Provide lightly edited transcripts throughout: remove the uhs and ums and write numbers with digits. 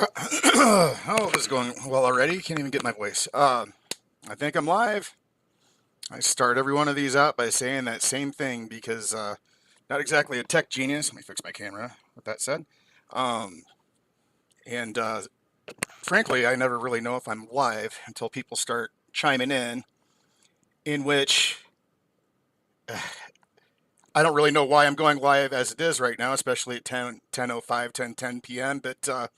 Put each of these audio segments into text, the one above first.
Oh, this is going well already. Can't even get my voice. I think I'm live. I start every one of these out by saying that same thing because not exactly a tech genius. Let me fix my camera. With that said, um, and frankly, I never really know if I'm live until people start chiming in which I don't really know why I'm going live as it is right now, especially at 10:05, 10:10 p.m. But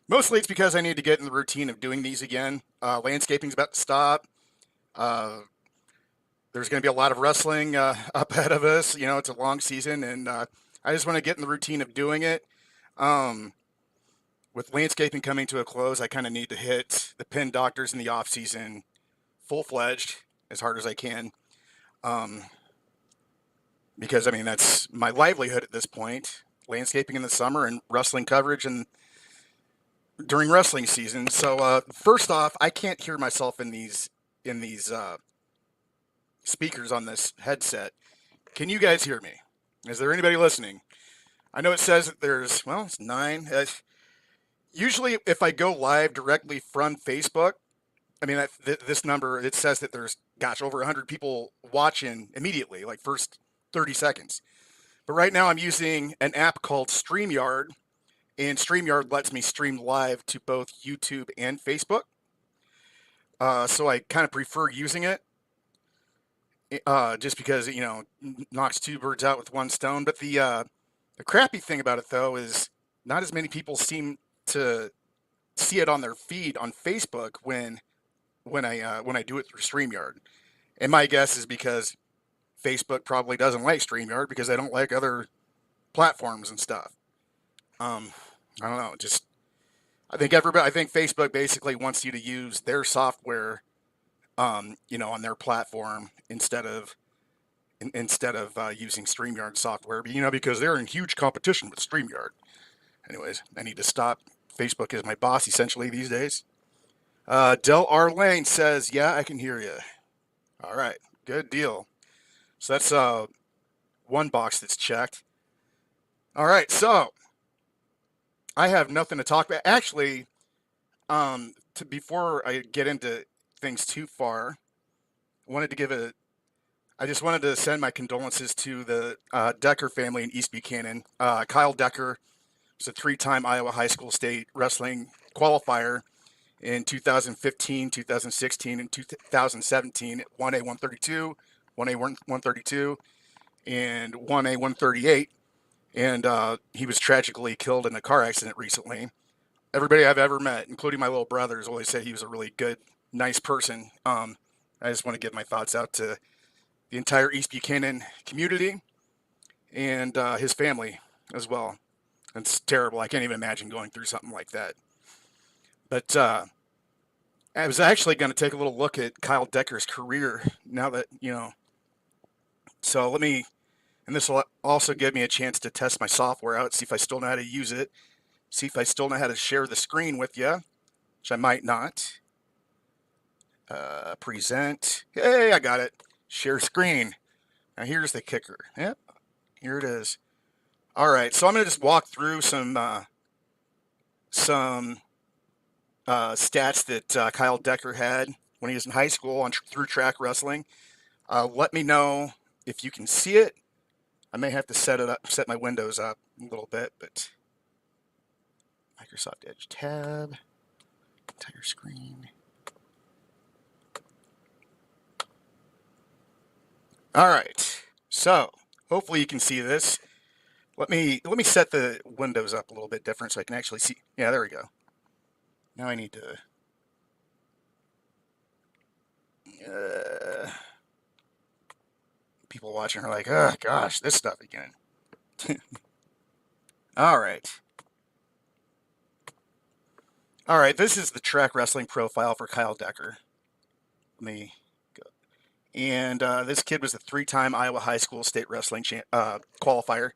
mostly it's because I need to get in the routine of doing these again. Landscaping's about to stop. Uh, there's going to be a lot of wrestling up ahead of us. You know, it's a long season, and I just want to get in the routine of doing it. Um, with landscaping coming to a close, I kind of need to hit the pin doctors in the off season full fledged as hard as I can. Um, because I mean that's my livelihood at this point. Landscaping in the summer and wrestling coverage and during wrestling season. So first off, I can't hear myself in these speakers on this headset. Can you guys hear me? Is there anybody listening? I know it says that it's nine. Usually, if I go live directly from Facebook, I mean, this number, it says that there's, gosh, over 100 people watching immediately, like first 30 seconds. But right now, I'm using an app called StreamYard, and StreamYard lets me stream live to both YouTube and Facebook. So I kind of prefer using it just because, knocks two birds out with one stone. But the crappy thing about it, though, is not as many people seem to see it on their feed on Facebook when I do it through StreamYard. And my guess is because Facebook probably doesn't like StreamYard because they don't like other platforms and stuff. Um, I don't know. Just I think Facebook basically wants you to use their software, on their platform instead of using StreamYard software. Because they're in huge competition with StreamYard. Anyways, I need to stop. Facebook is my boss essentially these days. Del R. Lane says, "Yeah, I can hear you." All right, good deal. So that's one box that's checked. All right, so I have nothing to talk about. Actually, before I get into things too far, wanted to give a. I just wanted to send my condolences to the Decker family in East Buchanan. Kyle Decker was a three-time Iowa High School State wrestling qualifier in 2015, 2016, and 2017 at 1A 132, 1A 132, and 1A 138. And he was tragically killed in a car accident recently. Everybody I've ever met, including my little brothers, always said he was a really good, nice person. I just want to give my thoughts out to the entire East Buchanan community and his family as well. It's terrible. I can't even imagine going through something like that. But I was actually going to take a little look at Kyle Decker's career now that, so and this will also give me a chance to test my software out, see if I still know how to use it, see if I still know how to share the screen with you, which I might not. Present. Hey, I got it. Share screen. Now here's the kicker. Yep, here it is. All right, so I'm going to just walk through some stats that Kyle Decker had when he was in high school through track wrestling. Let me know if you can see it. I may have to set my windows up a little bit, but Microsoft Edge tab, entire screen. All right, so hopefully you can see this. Let me set the windows up a little bit different so I can actually see. Yeah, there we go. Now I need to. People watching are like, oh gosh, this stuff again. All right. All right, this is the track wrestling profile for Kyle Decker. Let me go. And this kid was a three-time Iowa High School State Wrestling qualifier.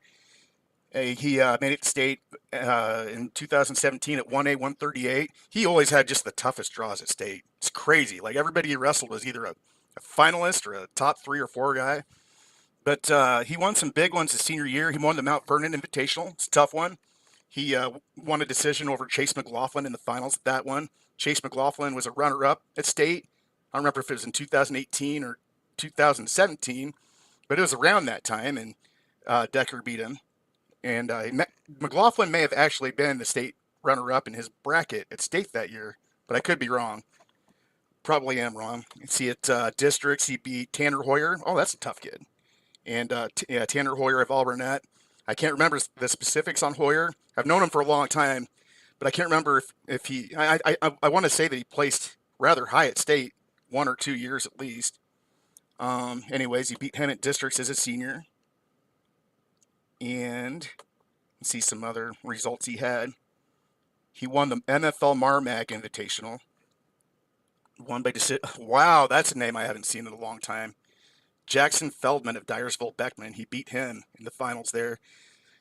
He made it to state in 2017 at 1A 138. He always had just the toughest draws at state. It's crazy. Like everybody he wrestled was either a finalist or a top 3 or 4 guy. But he won some big ones his senior year. He won the Mount Vernon Invitational. It's a tough one. He won a decision over Chase McLaughlin in the finals of that one. Chase McLaughlin was a runner-up at state. I don't remember if it was in 2018 or 2017, but it was around that time, and Decker beat him. And McLaughlin may have actually been the state runner-up in his bracket at state that year, but I could be wrong. Probably am wrong. See, at districts, he beat Tanner Hoyer. Oh, that's a tough kid. And yeah, Tanner Hoyer of Alburnett. I can't remember the specifics on Hoyer. I've known him for a long time, but I can't remember if he. I want to say that he placed rather high at state 1 or 2 years at least. Anyways, he beat him at districts as a senior. And let's see some other results he had. He won the NFL Marmag Invitational. Won by decision. Wow, that's a name I haven't seen in a long time. Jackson Feldman of Dyersville Beckman. He beat him in the finals there.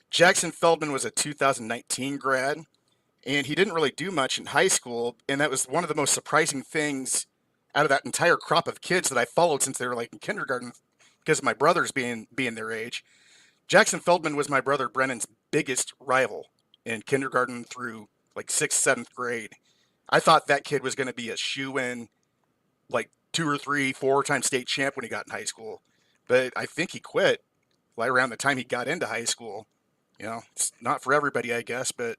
Jackson Feldman was a 2019 grad, and he didn't really do much in high school, and that was one of the most surprising things out of that entire crop of kids that I followed since they were like in kindergarten because of my brothers being their age. Jackson Feldman was my brother Brennan's biggest rival in kindergarten through like 6th, 7th grade. I thought that kid was going to be a shoe-in, like 2 or 3, 4-time state champ when he got in high school. But I think he quit right around the time he got into high school. You know, it's not for everybody, I guess, but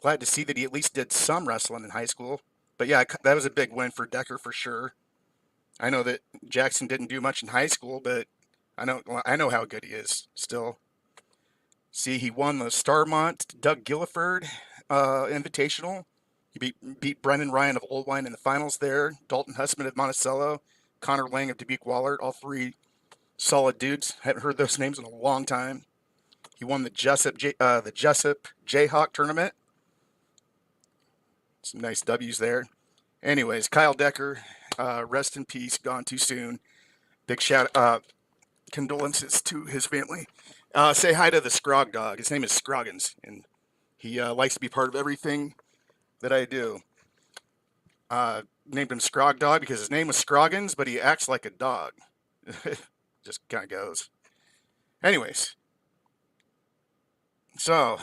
glad to see that he at least did some wrestling in high school. But yeah, that was a big win for Decker for sure. I know that Jackson didn't do much in high school, but I know how good he is still. See, he won the Starmont Doug Gilliford Invitational. He beat Brendan Ryan of Old Wine in the finals there. Dalton Hussman of Monticello. Connor Lang of Dubuque Wallert. All three solid dudes. Haven't heard those names in a long time. He won the Jessup Jayhawk tournament. Some nice W's there. Anyways, Kyle Decker, rest in peace. Gone too soon. Big condolences to his family. Say hi to the Scrog dog. His name is Scroggins, and he likes to be part of everything that I do. Named him Scrog Dog because his name was Scroggins, but he acts like a dog. Just kind of goes. Anyways, so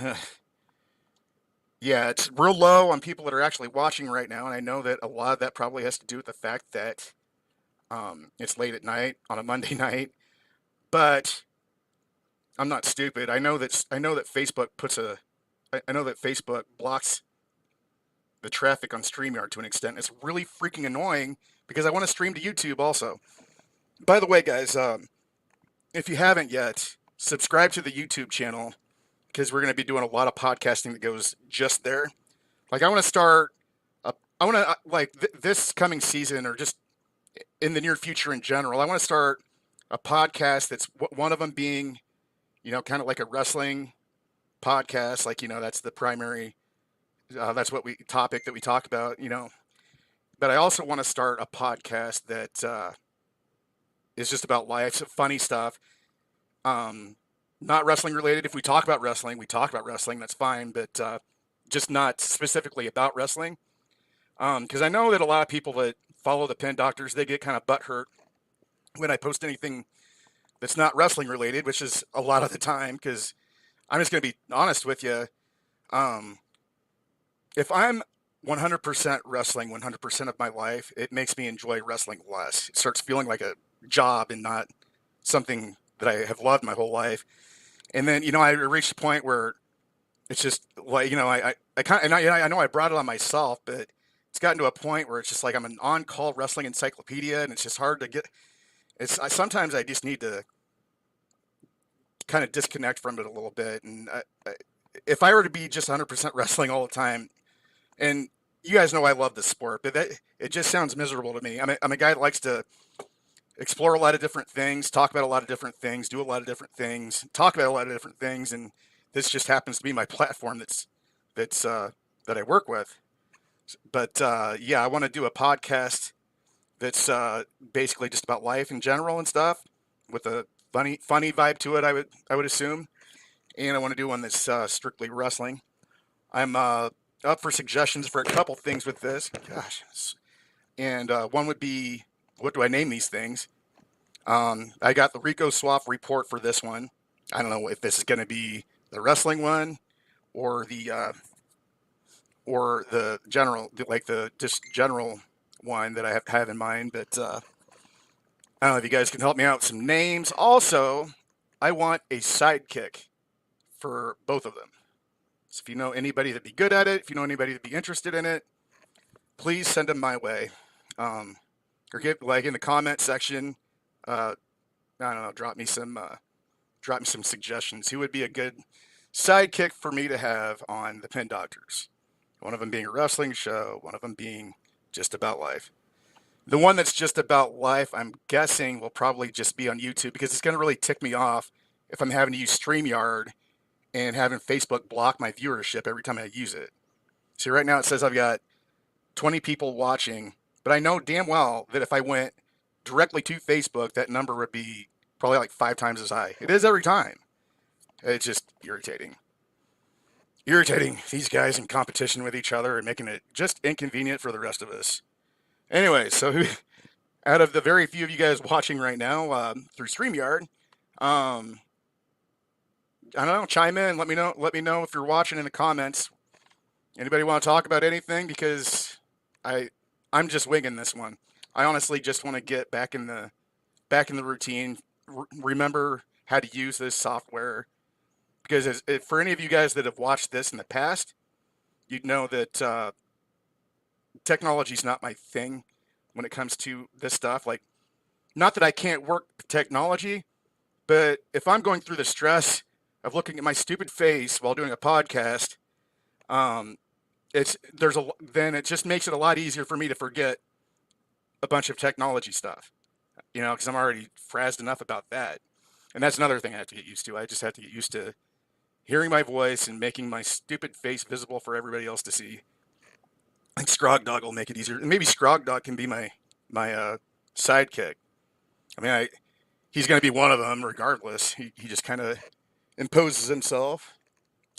yeah, it's real low on people that are actually watching right now, and I know that a lot of that probably has to do with the fact that it's late at night on a Monday night. But I'm not stupid. I know that Facebook blocks the traffic on StreamYard to an extent. It's really freaking annoying because I want to stream to YouTube also. By the way, guys, if you haven't yet, subscribe to the YouTube channel because we're going to be doing a lot of podcasting that goes just there. Like I want to start, this coming season or just in the near future in general, I want to start a podcast that's one of them being, kind of like a wrestling podcast. Like, that's the primary that's topic that we talk about, But I also want to start a podcast that is just about life, so funny stuff, not wrestling related. If we talk about wrestling, we talk about wrestling. That's fine, but just not specifically about wrestling. Because I know that a lot of people that follow the Pin Doctors, they get kind of butthurt when I post anything that's not wrestling related, which is a lot of the time. Because I'm just going to be honest with you. If I'm 100% wrestling 100% of my life, it makes me enjoy wrestling less. It starts feeling like a job and not something that I have loved my whole life. And then, I reached a point where it's just like, I know I brought it on myself, but it's gotten to a point where it's just like I'm an on-call wrestling encyclopedia, and it's just hard to get. Sometimes I just need to kind of disconnect from it a little bit. And if I were to be just 100% wrestling all the time, and you guys know I love this sport, but it just sounds miserable to me. I'm a guy that likes to explore a lot of different things, talk about a lot of different things, do a lot of different things, talk about a lot of different things, and this just happens to be my platform that I work with. But yeah, I want to do a podcast that's basically just about life in general and stuff, with a funny vibe to it. I would assume, and I want to do one that's strictly wrestling. I'm up for suggestions for a couple things with this. Gosh, and one would be, what do I name these things? I got the Rico Swaff report for this one. I don't know if this is going to be the wrestling one or the general, like the just general one that I have in mind. But I don't know if you guys can help me out with some names. Also, I want a sidekick for both of them. So if you know anybody that'd be good at it, if you know anybody that'd be interested in it, please send them my way. Or get like in the comment section. I don't know. Drop me some suggestions. Who would be a good sidekick for me to have on the Pin Doctors? One of them being a wrestling show, one of them being just about life. The one that's just about life, I'm guessing, will probably just be on YouTube because it's going to really tick me off if I'm having to use StreamYard and having Facebook block my viewership every time I use it. See, right now it says I've got 20 people watching, but I know damn well that if I went directly to Facebook, that number would be probably like 5 times as high. It is every time. It's just irritating. Irritating, these guys in competition with each other and making it just inconvenient for the rest of us. Anyway, so out of the very few of you guys watching right now through StreamYard, I don't know, chime in. Let me know if you're watching in the comments. Anybody want to talk about anything? Because I'm just winging this one. I honestly just want to get back in the routine. Remember how to use this software. Because for any of you guys that have watched this in the past, you'd know that technology is not my thing when it comes to this stuff. Like, not that I can't work technology, but if I'm going through the stress of looking at my stupid face while doing a podcast, then it just makes it a lot easier for me to forget a bunch of technology stuff, because I'm already frazzed enough about that. And that's another thing I have to get used to. I just have to get used to hearing my voice and making my stupid face visible for everybody else to see. I think Scrog Dog will make it easier. And maybe Scrog Dog can be my sidekick. I mean, he's going to be one of them regardless. He just kind of imposes himself.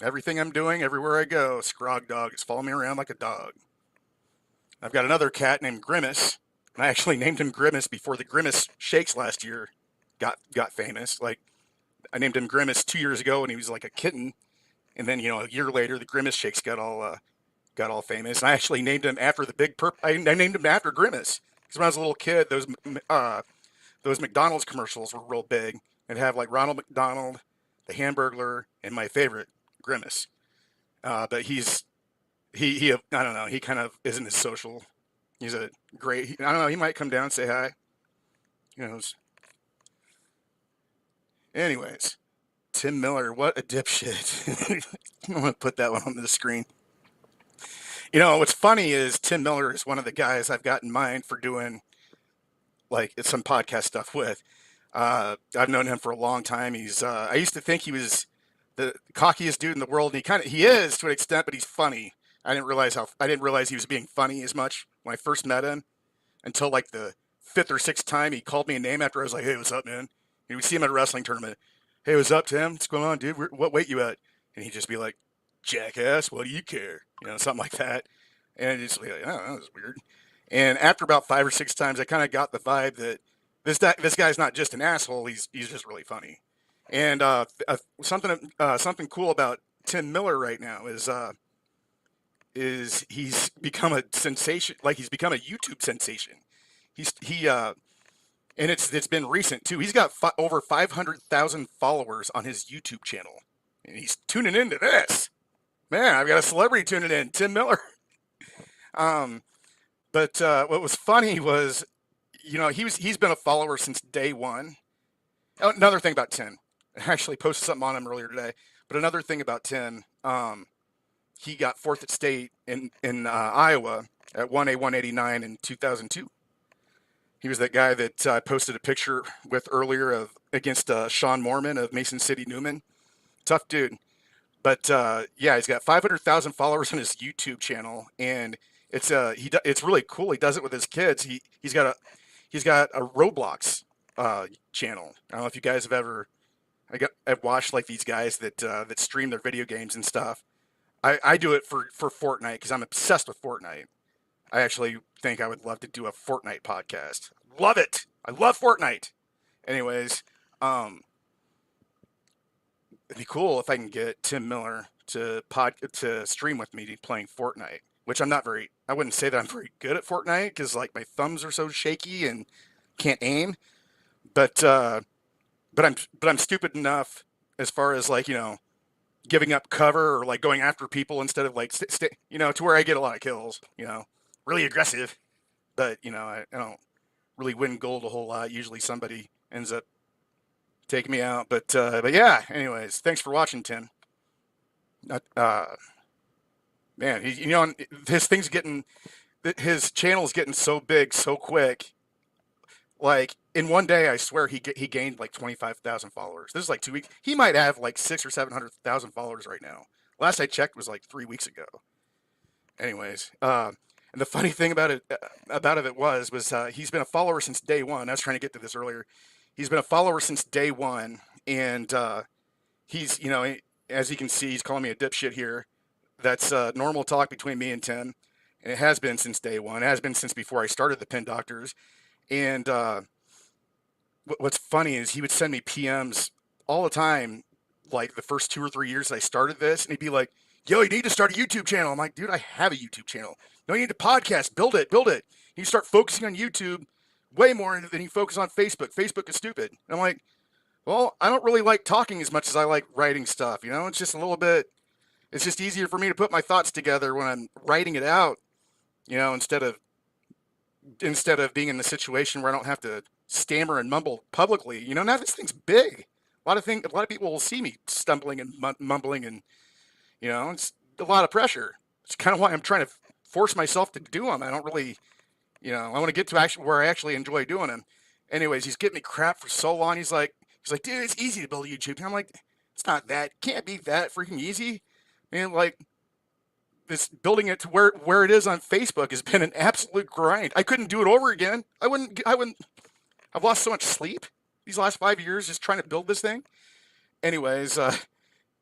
Everything I'm doing, everywhere I go, Scrog Dog is following me around like a dog. I've got another cat named Grimace, and I actually named him Grimace before the Grimace Shakes last year got famous. Like, I named him Grimace 2 years ago when he was like a kitten, and then a year later the Grimace Shakes got all famous. And I actually named him after the Big Perp. I named him after Grimace because when I was a little kid, those McDonald's commercials were real big and have like Ronald McDonald, the Hamburglar, and my favorite Grimace. But he I don't know. He kind of isn't as social. He's a great. I don't know. He might come down and say hi. Who knows? Anyways, Tim Miller, what a dipshit. I'm going to put that one on the screen. What's funny is Tim Miller is one of the guys I've got in mind for doing like some podcast stuff with. I've known him for a long time. I used to think he was the cockiest dude in the world, and he is to an extent, but he's funny. I didn't realize he was being funny as much when I first met him until like the 5th or 6th time he called me a name after I was like, "Hey, what's up, man?" And we'd see him at a wrestling tournament. "Hey, what's up, Tim? What's going on, dude? What weight you at?" And he'd just be like, "Jackass, what do you care?" Something like that. And I'd just be like, "Oh, that was weird." And after about 5 or 6 times, I kind of got the vibe that this guy's not just an asshole. He's just really funny. And something cool about Tim Miller right now is he's become a sensation. Like, he's become a YouTube sensation. And it's been recent too. He's got over 500,000 followers on his YouTube channel, and he's tuning into this. Man, I've got a celebrity tuning in, Tim Miller. But what was funny was, he's been a follower since day one. Oh, another thing about Tim, I actually posted something on him earlier today. But another thing about Tim, he got 4th at state in Iowa at 1A 189 in 2002. He was that guy that I posted a picture with earlier against Sean Mormon of Mason City, Newman. Tough dude. But yeah, he's got 500,000 followers on his YouTube channel, and it's really cool. He does it with his kids. He's got a Roblox channel. I don't know if you guys have ever I've watched like these guys that stream their video games and stuff. I do it for Fortnite because I'm obsessed with Fortnite. I actually think I would love to do a Fortnite podcast. Love it. I love Fortnite. Anyways, it'd be cool if I can get Tim Miller to stream with me playing Fortnite, which I wouldn't say that I'm very good at Fortnite because like my thumbs are so shaky and can't aim. But uh, but I'm stupid enough as far as like giving up cover or like going after people instead of like to where I get a lot of kills. Really aggressive, but I don't really win gold a whole lot. Usually somebody ends up taking me out. But yeah. Anyways, thanks for watching, Tim. Man, his thing's getting his channel's getting so big so quick. Like in one day, I swear he gained like 25,000 followers. This is like 2 weeks. He might have like 600,000 or 700,000 followers right now. Last I checked was like 3 weeks ago. Anyways, and the funny thing about it was he's been a follower since day one. I was trying to get to this earlier. He's been a follower since day one, and he's as you can see, he's calling me a dipshit here. That's normal talk between me and Tim, and it has been since day one. It has been since before I started the Pin Doctors. And what's funny is he would send me PMs all the time, like the first 2 or 3 years that I started this, and he'd be like, "Yo, you need to start a YouTube channel." I'm like, "Dude, I have a YouTube channel. No, you need to podcast, build it, build it. You start focusing on YouTube way more than you focus on Facebook. Facebook is stupid." And I'm like, "Well, I don't really like talking as much as I like writing stuff. It's just a little bit. It's just easier for me to put my thoughts together when I'm writing it out. Instead of being in the situation where I don't have to stammer and mumble publicly. Now this thing's big. A lot of people will see me stumbling and mumbling, and it's a lot of pressure. It's kind of why I'm trying to force myself to do them. I don't really, I want to get to actually where I actually enjoy doing them. Anyways, he's getting me crap for so long. He's like, "Dude, it's easy to build a YouTube." And I'm like, "It's not that. It can't be that freaking easy." And like, this building it to where it is on Facebook has been an absolute grind. I couldn't do it over again. I wouldn't. I've lost so much sleep these last 5 years just trying to build this thing. Anyways,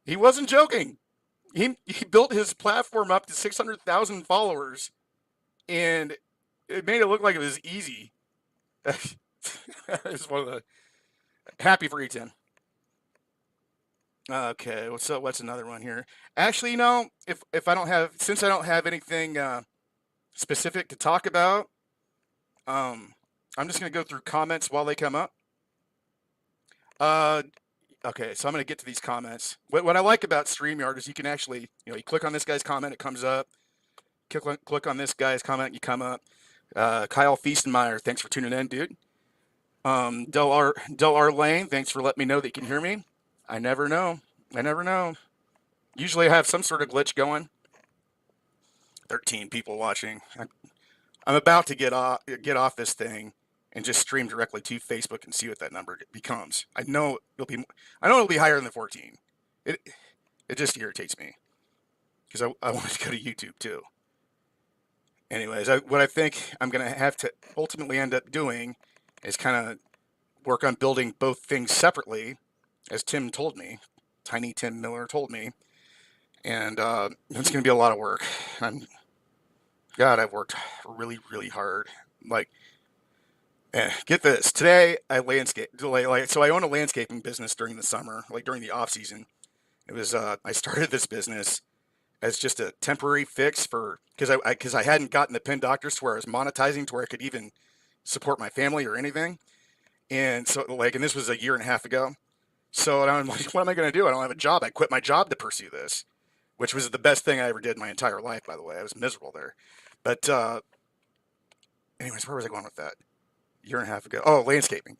he wasn't joking. He built his platform up to 600,000 followers, and it made it look like it was easy. It's one of the happy for E10. Okay, what's another one here? Actually, if I don't have since I don't have anything specific to talk about, um, I'm just gonna go through comments while they come up. Uh, okay, so I'm gonna get to these comments. What I like about StreamYard is you can actually, you click on this guy's comment, it comes up. Click on this guy's comment, you come up. Kyle Feastenmeyer, thanks for tuning in, dude. Del R Lane, thanks for letting me know that you can hear me. I never know. I never know. Usually I have some sort of glitch going. 13 people watching. I'm about to get off this thing and just stream directly to Facebook and see what that number becomes. I know it'll be higher than the 14. It it just irritates me because I want to go to YouTube too. Anyways, what I think I'm gonna have to ultimately end up doing is kind of work on building both things separately, as Tim told me, Tiny Tim Miller told me, and it's going to be a lot of work. God, I've worked really, really hard. Like, get this. Today, I landscape, so I own a landscaping business during the summer, like during the off season. It was, I started this business as just a temporary fix because I hadn't gotten the Pin Doctors to where I was monetizing to where I could even support my family or anything. And so and this was a year and a half ago. So I'm like, what am I going to do? I don't have a job. I quit my job to pursue this, which was the best thing I ever did in my entire life, by the way. I was miserable there. But anyways, where was I going with that? A year and a half ago. Oh, landscaping.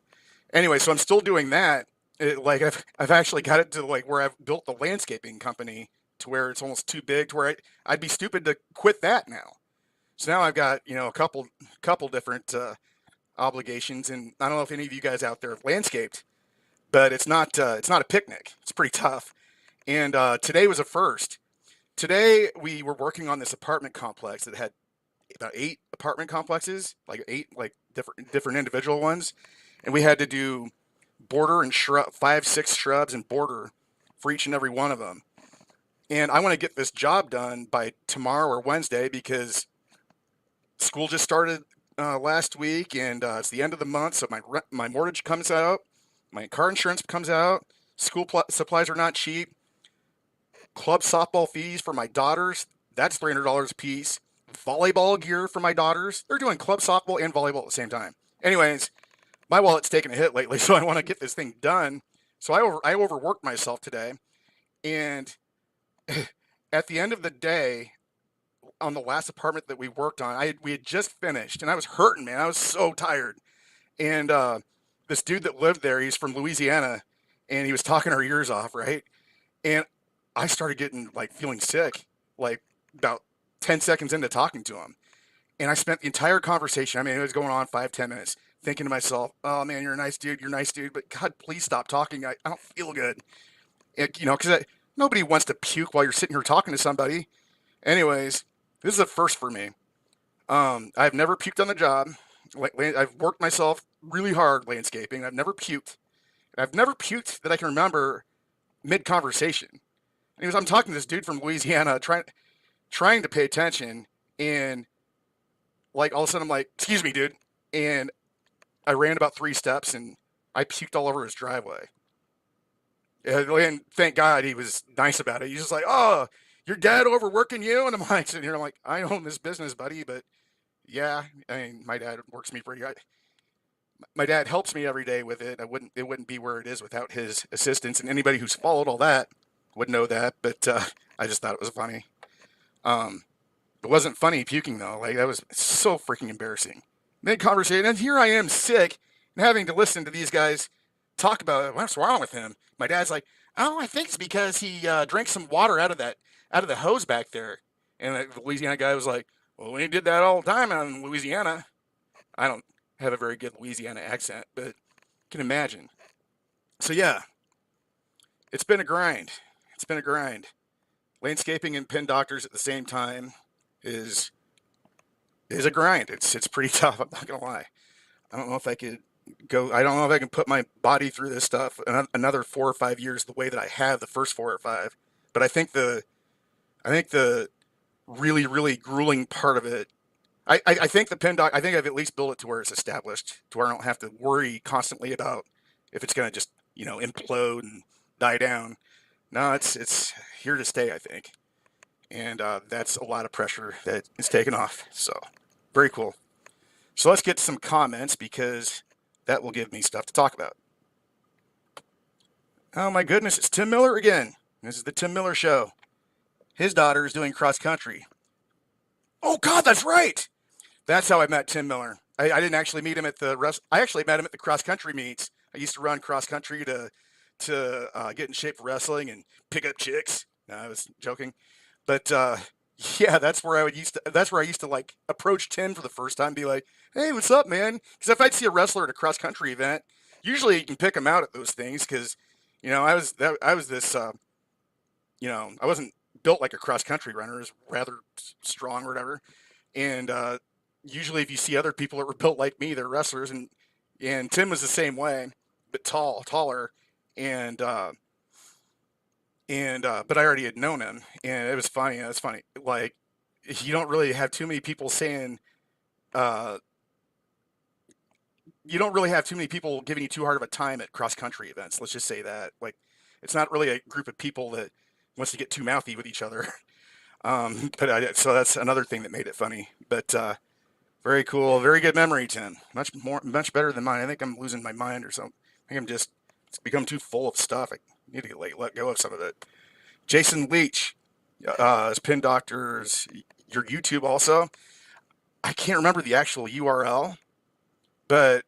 Anyway, so I'm still doing that. I've actually got it to like where I've built the landscaping company to where it's almost too big to where I'd be stupid to quit that now. So now I've got, a couple different obligations, and I don't know if any of you guys out there have landscaped, but it's not a picnic. It's pretty tough. And today was a first. Today we were working on this apartment complex that had about 8 apartment complexes, like 8 like different individual ones, and we had to do border and 5, 6 shrubs and border for each and every one of them. And I want to get this job done by tomorrow or Wednesday because school just started last week, and it's the end of the month, so my mortgage comes out, my car insurance comes out, School supplies are not cheap. Club softball fees for my daughters, that's $300 a piece. Volleyball gear for my daughters, they're doing club softball and volleyball at the same time. Anyways, my wallet's taken a hit lately, so I want to get this thing done. So I overworked myself today, and at the end of the day, on the last apartment that we worked on, we had just finished, and I was hurting, man. I was so tired, and this dude that lived there, he's from Louisiana, and he was talking our ears off, right? And I started getting like feeling sick, like about 10 seconds into talking to him. And I spent the entire conversation, I mean, it was going on 5, 10 minutes, thinking to myself, oh man, you're a nice dude. You're a nice dude. But God, please stop talking. I don't feel good. Because nobody wants to puke while you're sitting here talking to somebody. Anyways, this is a first for me. I've never puked on the job. I've worked myself really hard landscaping. I've never puked. And I've never puked that I can remember mid conversation. Anyways, I'm talking to this dude from Louisiana, trying to pay attention, and like all of a sudden I'm like, "Excuse me, dude," and I ran about 3 steps and I puked all over his driveway. And thank God he was nice about it. He's just like, "Oh, your dad overworking you?" And I'm like sitting here, I'm like, "I own this business, buddy, but yeah, I mean, my dad works me pretty. My dad helps me every day with it. It wouldn't be where it is without his assistance. And anybody who's followed all that would know that. But I just thought it was funny. Um, it wasn't funny puking though. Like that was so freaking embarrassing. Mid conversation, and here I am sick and having to listen to these guys talk about what's wrong with him. My dad's like, "Oh, I think it's because he drank some water out of the hose back there." And the Louisiana guy was like, "Well, we did that all the time out in Louisiana." I don't have a very good Louisiana accent, but you can imagine. So yeah, it's been a grind. It's been a grind. Landscaping and pin doctors at the same time is is a grind. It's pretty tough. I'm not gonna lie. I don't know if I could go. I don't know if I can put my body through this stuff another 4 or 5 years the way that I have the first 4 or 5. But I think the really grueling part of it. I think the pin doc. I think I've at least built it to where it's established, to where I don't have to worry constantly about if it's gonna just implode and die down. No, it's here to stay. I think, and that's a lot of pressure that is taken off. So very cool. So let's get some comments because that will give me stuff to talk about. Oh my goodness, it's Tim Miller again. This is the Tim Miller Show. His daughter is doing cross country. Oh God, that's right. That's how I met Tim Miller. I didn't actually meet him at the I actually met him at the cross country meets. I used to run cross country to get in shape for wrestling and pick up chicks. No, I was joking, but yeah, that's where I used to like approach Tim for the first time, and be like, "Hey, what's up, man?" Because if I'd see a wrestler at a cross country event, usually you can pick them out at those things because I was this I wasn't built like a cross country runner. I was rather strong or whatever, and usually if you see other people that were built like me, they're wrestlers, and Tim was the same way, but taller, and but I already had known him, and it was funny. It's funny, like you don't really have too many people saying, uh, you don't really have too many people giving you too hard of a time at cross country events. Let's just say that, like, it's not really a group of people that wants to get too mouthy with each other. So that's another thing that made it funny. But very cool, very good memory, Tim. Much better than mine. I think I'm losing my mind or something. I think it's become too full of stuff. I need to let go of some of it. Jason Leach, is Pin Doctors, your YouTube also. I can't remember the actual URL, but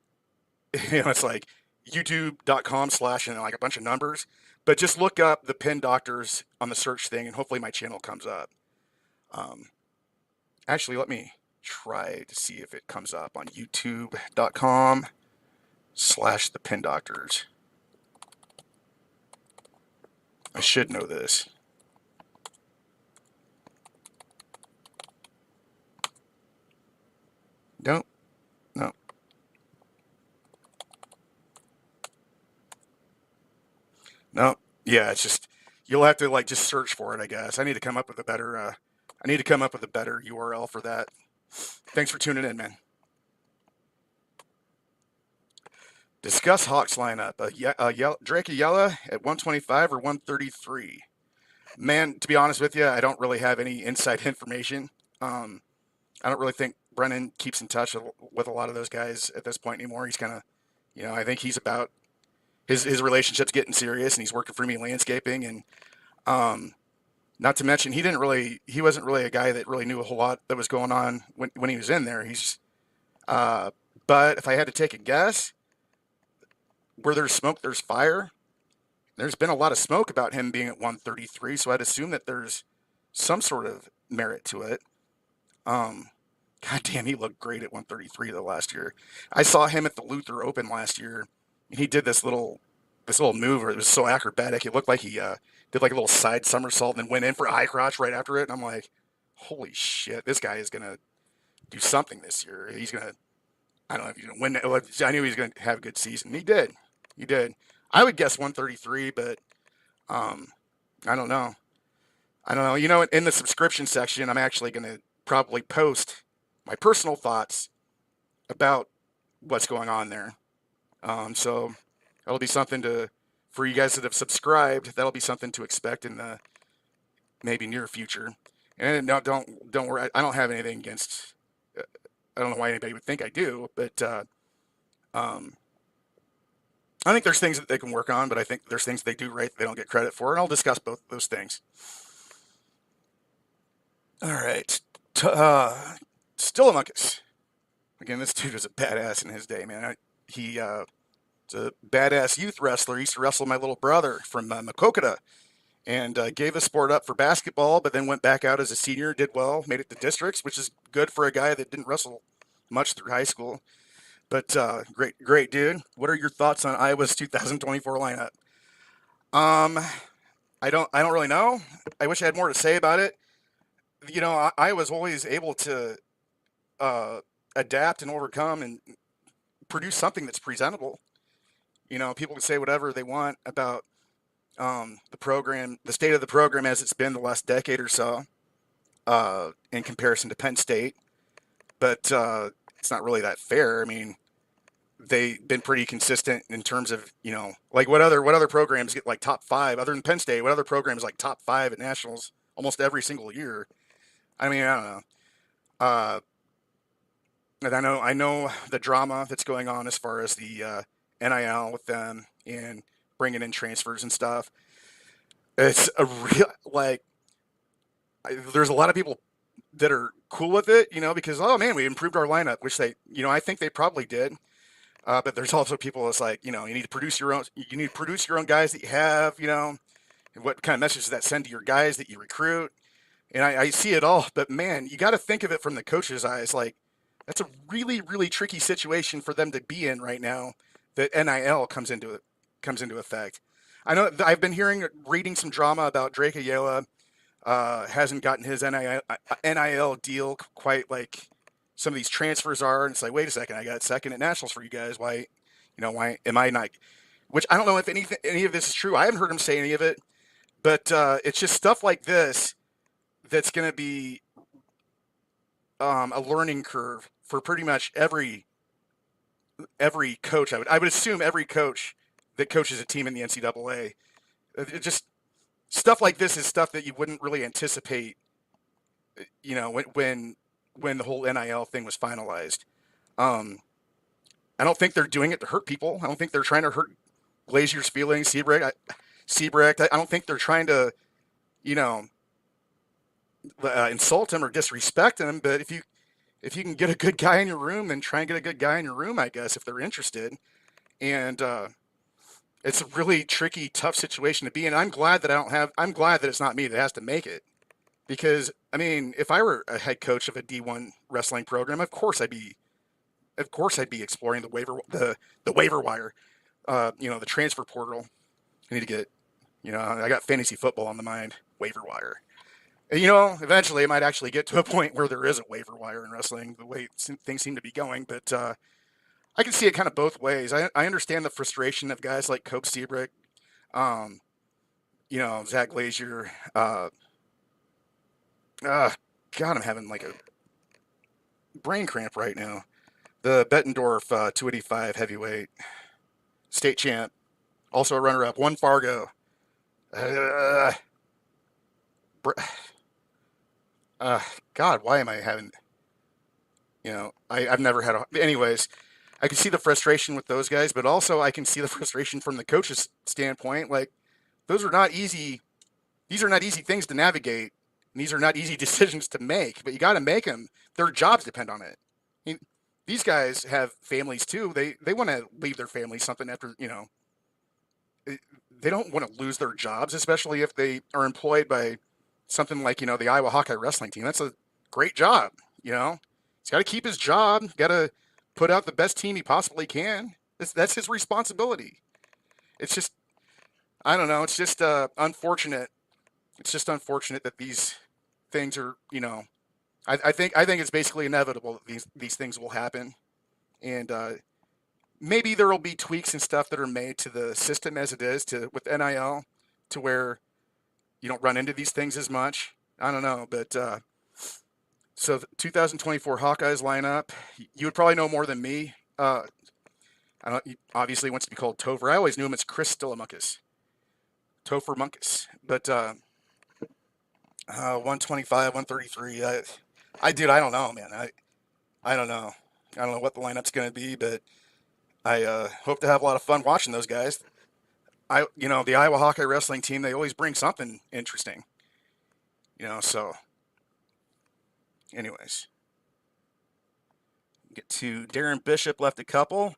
it's like youtube.com/ and like a bunch of numbers. But just look up the Pin Doctors on the search thing, and hopefully my channel comes up. Um, Actually, let me try to see if it comes up on youtube.com/ the Pin Doctors. I should know this. Don't. No. No. Yeah, it's just you'll have to like just search for it, I guess. I need to come up with a better URL for that. Thanks for tuning in, man. Discuss Hawks lineup. Drake Ayala at 125 or 133. Man, to be honest with you, I don't really have any inside information. Um, I don't really think Brennan keeps in touch with a lot of those guys at this point anymore. He's kind of, I think he's about his relationship's getting serious, and he's working for me landscaping, and um, not to mention he wasn't really a guy that really knew a whole lot that was going on when he was in there. Uh, but if I had to take a guess, where there's smoke, there's fire. There's been a lot of smoke about him being at 133, so I'd assume that there's some sort of merit to it. Um, God damn, he looked great at 133 though last year. I saw him at the Luther Open last year, and he did this little move where it was so acrobatic. It looked like he did like a little side somersault and then went in for a high crotch right after it. And I'm like, holy shit, this guy is gonna do something this year. He's gonna, I don't know if he's gonna win. I knew he was gonna have a good season. He did. He did. I would guess 133, but um, I don't know. I don't know. In the subscription section, I'm actually gonna probably post my personal thoughts about what's going on there. So that'll be something for you guys that have subscribed. That'll be something to expect in the maybe near future. And no, don't worry. I don't have anything against. I don't know why anybody would think I do, but um, I think there's things that they can work on. But I think there's things they do right that they don't get credit for, and I'll discuss both those things. All right, Stillamuckus. Again, this dude was a badass in his day, man. He was a badass youth wrestler. He used to wrestle my little brother from Makokata, and gave the sport up for basketball, but then went back out as a senior, did well, made it to districts, which is good for a guy that didn't wrestle much through high school. But great dude. What are your thoughts on Iowa's 2024 lineup? Um, I don't really know. I wish I had more to say about it. I was always able to uh, adapt and overcome and produce something that's presentable. People can say whatever they want about the program, the state of the program as it's been the last decade or so, in comparison to Penn State. But it's not really that fair. I mean, they've been pretty consistent in terms of, like what other programs get like top five other than Penn State? What other programs like top five at nationals almost every single year? I mean, I don't know. Uh, and I know the drama that's going on as far as the NIL with them and bringing in transfers and stuff. It's a real like there's a lot of people that are cool with it, because oh man, we improved our lineup, which I think they probably did. But there's also people that's like, you need to produce your own. You need to produce your own guys that you have, and what kind of message does that send to your guys that you recruit? And I see it all, but man, you got to think of it from the coach's eyes. Like that's a really, really tricky situation for them to be in right now. That NIL comes into effect. I know I've been reading some drama about Drake Ayala hasn't gotten his NIL deal quite like some of these transfers are. And it's like, wait a second, I got second at nationals for you guys. Why am I not? Which I don't know if any of this is true. I haven't heard him say any of it, but it's just stuff like this that's going to be a learning curve for pretty much every coach. I would assume every coach that coaches a team in the NCAA. It just stuff like this is stuff that you wouldn't really anticipate, when the whole NIL thing was finalized. Um, I don't think they're doing it to hurt people. I don't think they're trying to hurt Glazier's feelings, Siebrecht. I don't think they're trying to, you know, insult him or disrespect him. But if you can get a good guy in your room, then try and get a good guy in your room, I guess, if they're interested. And it's a really tricky, tough situation to be in. I'm glad that it's not me that has to make it. Because I mean, if I were a head coach of a D1 wrestling program, of course I'd be exploring the waiver wire, the transfer portal. I need to get, I got fantasy football on the mind, waiver wire. And, eventually it might actually get to a point where there is a waiver wire in wrestling, the way things seem to be going. But I can see it kind of both ways. I understand the frustration of guys like Cope Seabrick, um, Zach Glazier. Uh, God, I'm having like a brain cramp right now. The Bettendorf 285 heavyweight. state champ, also a runner-up. Won Fargo. Uh, uh, God, why am I having? I've never had a. Anyways, I can see the frustration with those guys, but also I can see the frustration from the coach's standpoint. Like, those are not easy. These are not easy things to navigate. And these are not easy decisions to make, but you got to make them. Their jobs depend on it. I mean, these guys have families too. They want to leave their family something after, they don't want to lose their jobs, especially if they are employed by something like, the Iowa Hawkeye wrestling team. That's a great job, you know. He's got to keep his job, got to put out the best team he possibly can. That's his responsibility. It's just, I don't know. It's just unfortunate. It's just unfortunate that these things are, I think it's basically inevitable that these things will happen, and maybe there will be tweaks and stuff that are made to the system as it is to with NIL to where you don't run into these things as much. I don't know, but so the 2024 Hawkeyes lineup, you would probably know more than me. I don't. He obviously wants to be called Topher. I always knew him as Chris Stillamunkus, Topher Munkus, but 125, 133. I don't know, man. I don't know. I don't know what the lineup's going to be, but I hope to have a lot of fun watching those guys. The Iowa Hawkeye wrestling team, they always bring something interesting, so anyways, get to Darren Bishop left a couple.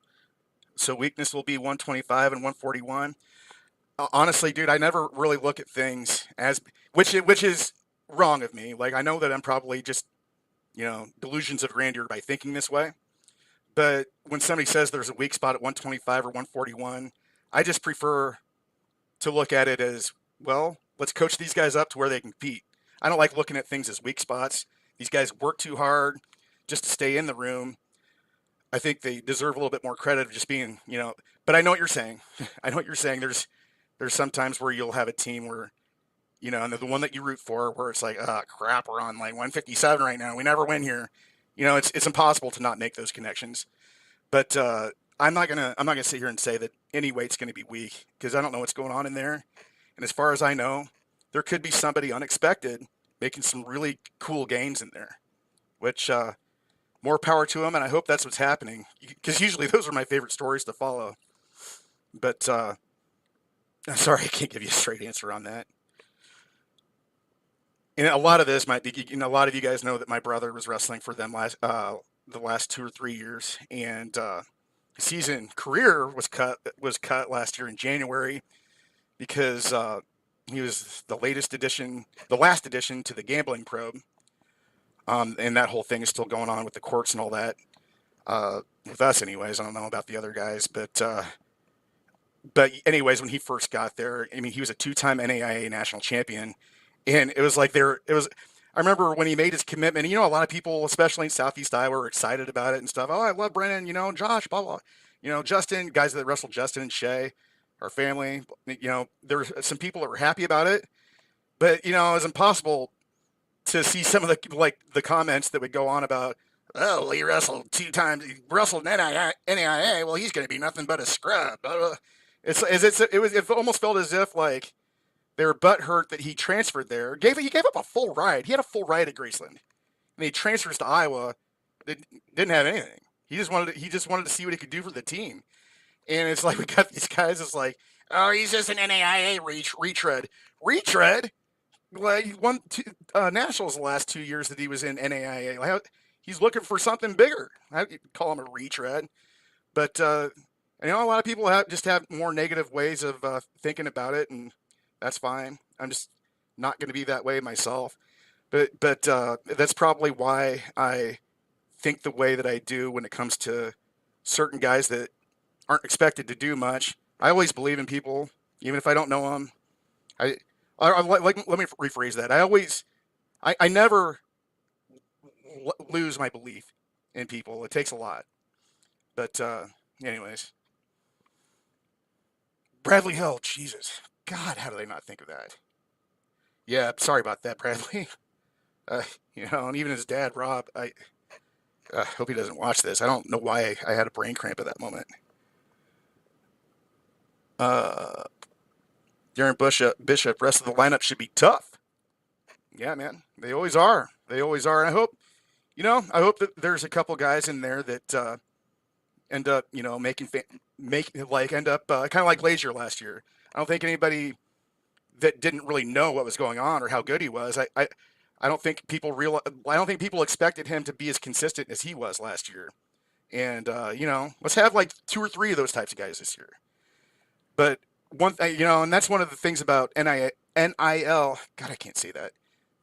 So weakness will be 125 and 141. Honestly, dude, I never really look at things as, which is wrong of me. Like, I know that I'm probably just, delusions of grandeur by thinking this way. But when somebody says there's a weak spot at 125 or 141, I just prefer to look at it as, well, let's coach these guys up to where they can compete. I don't like looking at things as weak spots. These guys work too hard just to stay in the room. I think they deserve a little bit more credit of just being, but I know what you're saying. I know what you're saying. There's some times where you'll have a team where, and the one that you root for where it's like, oh, crap, we're on like 157 right now. We never win here. It's impossible to not make those connections. But I'm not gonna sit here and say that any weight's going to be weak because I don't know what's going on in there. And as far as I know, there could be somebody unexpected making some really cool gains in there, which more power to them. And I hope that's what's happening because usually those are my favorite stories to follow. But I'm sorry, I can't give you a straight answer on that. And a lot of this might be, a lot of you guys know that my brother was wrestling for them the last 2 or 3 years, and his season career was cut last year in January because he was the last addition to the gambling probe, and that whole thing is still going on with the courts and all that. With us, anyways, I don't know about the other guys, but anyways, when he first got there, I mean, he was a two-time NAIA national champion, and it was like it was. I remember when he made his commitment. And, a lot of people, especially in Southeast Iowa, were excited about it and stuff. Oh, I love Brennan. Josh, blah blah. Justin, guys that wrestled Justin and Shay, our family. There were some people that were happy about it, but it was impossible to see some of the comments that would go on about. Oh, he wrestled 2 times. He wrestled NAIA. Well, he's going to be nothing but a scrub. It almost felt as if like they were butthurt that he transferred there. He gave up a full ride. He had a full ride at Graceland, and he transfers to Iowa. Didn't have anything. He just wanted to see what he could do for the team. And it's like we got these guys. It's like, oh, he's just an NAIA retread. Retread. Well, he won nationals the last 2 years that he was in NAIA. He's looking for something bigger. I call him a retread, but a lot of people just have more negative ways of thinking about it, and that's fine. I'm just not going to be that way myself. But that's probably why I think the way that I do when it comes to certain guys that aren't expected to do much. I always believe in people, even if I don't know them. Let me rephrase that. I never lose my belief in people. It takes a lot. But anyways, Bradley Hill, Jesus, God, how did I not think of that? Yeah, sorry about that, Bradley. And even his dad, Rob, I hope he doesn't watch this. I don't know why I had a brain cramp at that moment. Uh, Darren Bishop, rest of the lineup should be tough. Yeah, man, they always are. They always are. And I hope that there's a couple guys in there that end up, end up kind of like Glazier last year. I don't think anybody that didn't really know what was going on or how good he was. I don't think people I don't think people expected him to be as consistent as he was last year. And let's have like two or three of those types of guys this year. But and that's one of the things about NIL. God, I can't say that.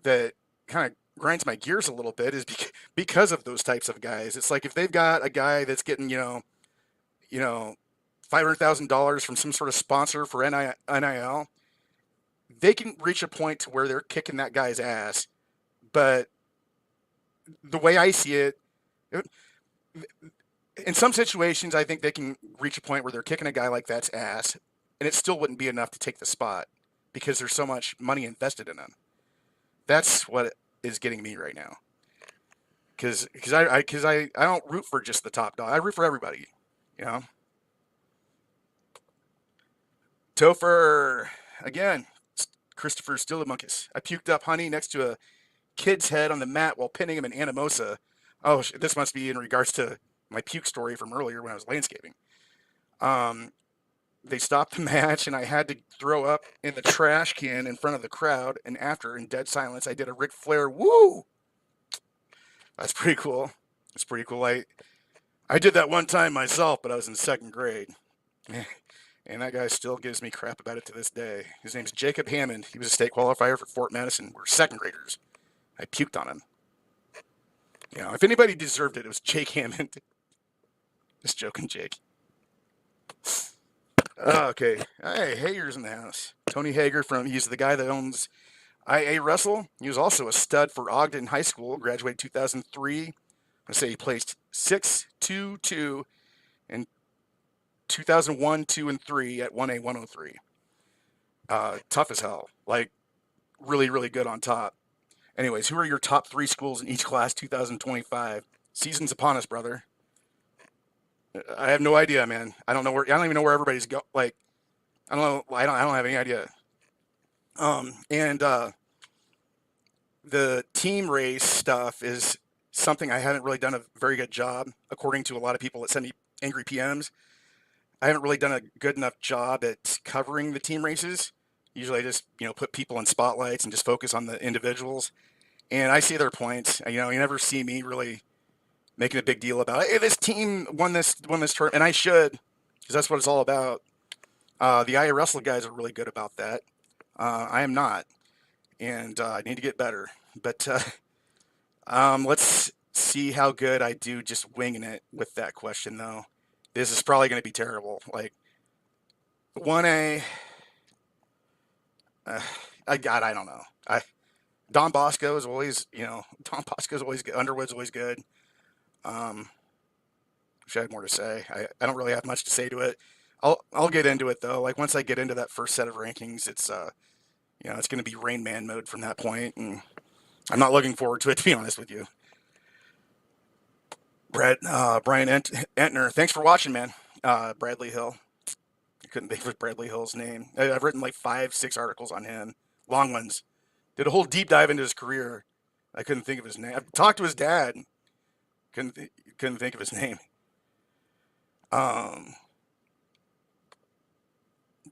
That kind of grinds my gears a little bit is because of those types of guys. It's like if they've got a guy that's getting $500,000 from some sort of sponsor for NIL, they can reach a point to where they're kicking that guy's ass. But the way I see it, in some situations, I think they can reach a point where they're kicking a guy like that's ass, and it still wouldn't be enough to take the spot because there's so much money invested in them. That's what is getting me right now. Because I don't root for just the top dog. I root for everybody. You know. Topher again. Christopher Stillamunkus. I puked up honey next to a kid's head on the mat while pinning him in Anamosa. Oh, this must be in regards to my puke story from earlier when I was landscaping. They stopped the match, and I had to throw up in the trash can in front of the crowd. And after, in dead silence, I did a Ric Flair woo. That's pretty cool. That's pretty cool. I did that one time myself, but I was in second grade. And that guy still gives me crap about it to this day. His name's Jacob Hammond. He was a state qualifier for Fort Madison. We're second graders. I puked on him. If anybody deserved it, it was Jake Hammond. Just joking, Jake. Okay. Hey, Hager's in the house. Tony Hager he's the guy that owns IA Russell. He was also a stud for Ogden High School, graduated 2003. I say he placed 6, 2, 2, and 2001, 2, and 3 at 1A 103. Tough as hell. Like, really, really good on top. Anyways, who are your top 3 schools in each class 2025? Season's upon us, brother. I have no idea, man. I don't even know where everybody's go. Like, I don't know. I don't have any idea. And the team race stuff is something I haven't really done a very good job, according to a lot of people that send me angry PMs. I haven't really done a good enough job at covering the team races. Usually I just, put people in spotlights and just focus on the individuals. And I see their points. You never see me really making a big deal about, hey, this team won this tournament, and I should, because that's what it's all about. The IA Wrestle guys are really good about that. I am not, and I need to get better. But let's see how good I do just winging it with that question, though. This is probably going to be terrible. Like 1A, I don't know. Don Bosco is always, Don Bosco is always good. Underwood's always good. Wish I had more to say. I don't really have much to say to it. I'll get into it though. Like once I get into that first set of rankings, it's it's going to be Rain Man mode from that point, and I'm not looking forward to it, to be honest with you. Brian Entner, thanks for watching, man. Bradley Hill. I couldn't think of Bradley Hill's name. I've written like 5, 6 articles on him, long ones. Did a whole deep dive into his career. I couldn't think of his name. I've talked to his dad. Couldn't think of his name.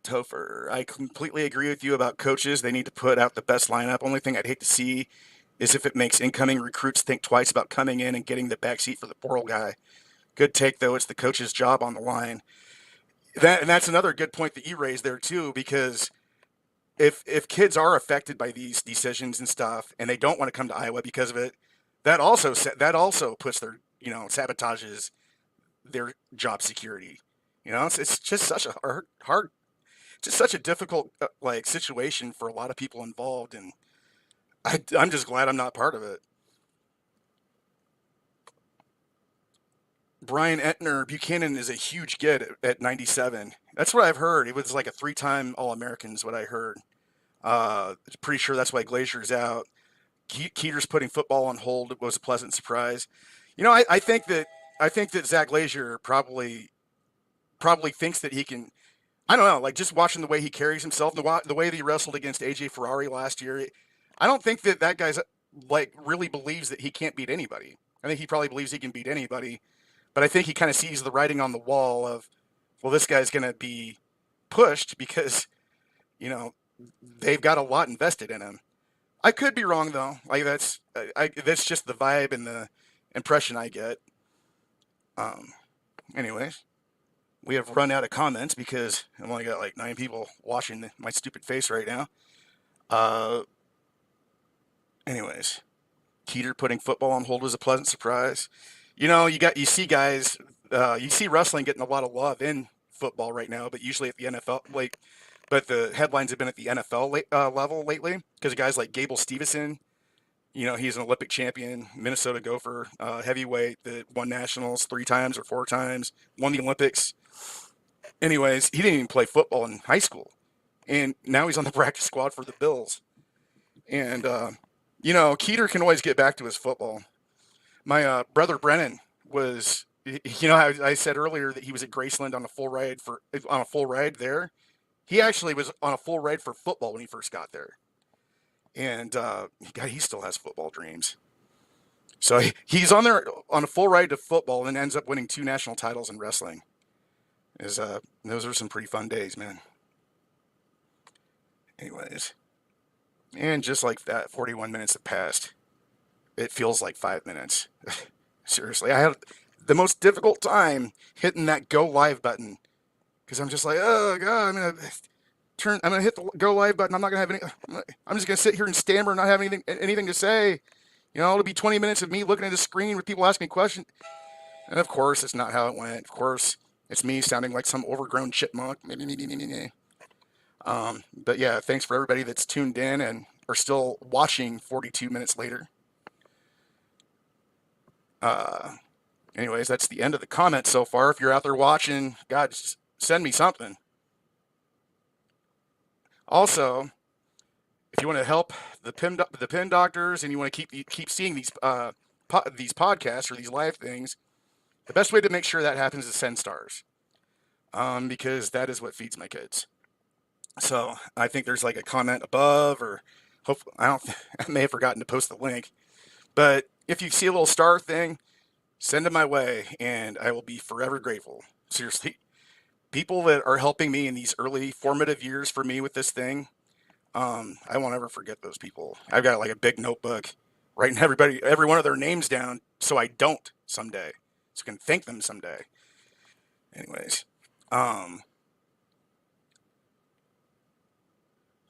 Topher, I completely agree with you about coaches. They need to put out the best lineup. Only thing I'd hate to see is if it makes incoming recruits think twice about coming in and getting the backseat for the portal guy. Good take, though. It's the coach's job on the line. That's another good point that you raised there, too, because if kids are affected by these decisions and stuff, and they don't want to come to Iowa because of it, that also puts their, sabotages their job security. It's just such a hard, just such a difficult situation for a lot of people involved, and I'm just glad I'm not part of it. Brian Entner Buchanan is a huge get at 97. That's what I've heard. It was like a 3-time All-American is what I heard. Pretty sure that's why Glazier's out. Keeter's putting football on hold was a pleasant surprise. I think that Zach Glazier probably thinks that he can I don't know, like just watching the way he carries himself, the way that he wrestled against AJ Ferrari last year. I don't think that that guy's like really believes that he can't beat anybody. I think he probably believes he can beat anybody, but I think he kind of sees the writing on the wall of, well, this guy's going to be pushed because you know they've got a lot invested in him. I could be wrong though. Like that's just the vibe and the impression I get. Um, anyways, we have run out of comments because I've only got like 9 people watching my stupid face right now. Uh, anyways, Keeter putting football on hold was a pleasant surprise. You see guys, you see wrestling getting a lot of love in football right now, but usually at the NFL, like, but the headlines have been at the NFL level lately because guys like Gable Steveson, he's an Olympic champion, Minnesota Gopher, heavyweight that won nationals 3 times or 4 times, won the Olympics. Anyways, he didn't even play football in high school, and now he's on the practice squad for the Bills. And Keeter can always get back to his football. My brother Brennan was, I said earlier that he was at Graceland on a full ride there. He actually was on a full ride for football when he first got there, and God, he still has football dreams. So he's on there on a full ride to football and ends up winning 2 national titles in wrestling. Is Those are some pretty fun days, man. Anyways, and just like that, 41 minutes have passed. It feels like 5 minutes. Seriously, I had the most difficult time hitting that go live button because I'm just like, oh god, I'm gonna hit the go live button. I'm not gonna have any. I'm just gonna sit here and stammer and not have anything to say. It'll be 20 minutes of me looking at the screen with people asking me questions. And of course, it's not how it went. Of course, it's me sounding like some overgrown chipmunk. But yeah, thanks for everybody that's tuned in and are still watching 42 minutes later. Anyways, that's the end of the comments so far. If you're out there watching, God, just send me something. Also, if you want to help the pin doctors and you want to keep seeing these podcasts or these live things, the best way to make sure that happens is send stars, because that is what feeds my kids. So I think there's like a comment above, or hopefully I don't. I may have forgotten to post the link, but if you see a little star thing, send it my way, and I will be forever grateful. Seriously, people that are helping me in these early formative years for me with this thing, I won't ever forget those people. I've got like a big notebook writing every one of their names down so I don't someday, so I can thank them someday. Anyways,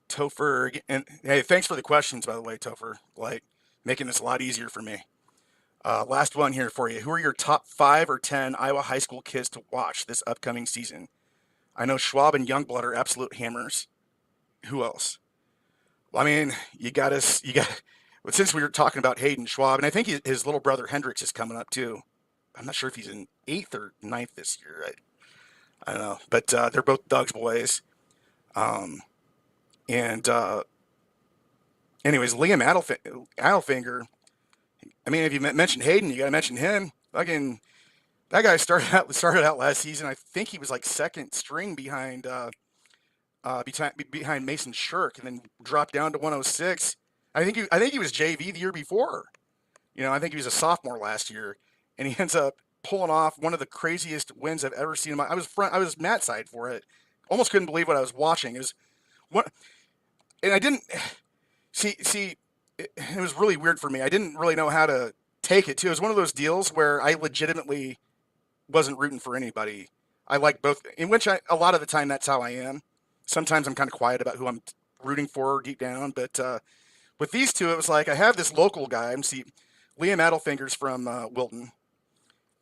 Topher, and hey, thanks for the questions, by the way, Topher. Like, making this a lot easier for me. Last one here for you. Who are your top 5 or 10 Iowa high school kids to watch this upcoming season? I know Schwab and Youngblood are absolute hammers. Who else? Well, I mean, since we were talking about Hayden Schwab, and I think his little brother Hendrix is coming up too. I'm not sure if he's in 8th or 9th this year. I don't know, but they're both Doug's boys. And anyways, Liam Adelfinger. I mean, if you mentioned Hayden, you got to mention him. Fucking that guy started out last season. I think he was like second string behind Mason Shirk, and then dropped down to 106. I think he was JV the year before. I think he was a sophomore last year, and he ends up pulling off one of the craziest wins I've ever seen. I was Matt side for it. Almost couldn't believe what I was watching. It was what, and I didn't see. It was really weird for me. I didn't really know how to take it too. It was one of those deals where I legitimately wasn't rooting for anybody. I like both, in which a lot of the time that's how I am. Sometimes I'm kind of quiet about who I'm rooting for deep down, but with these two, it was like I have this local guy. Liam Adelfinger's from Wilton,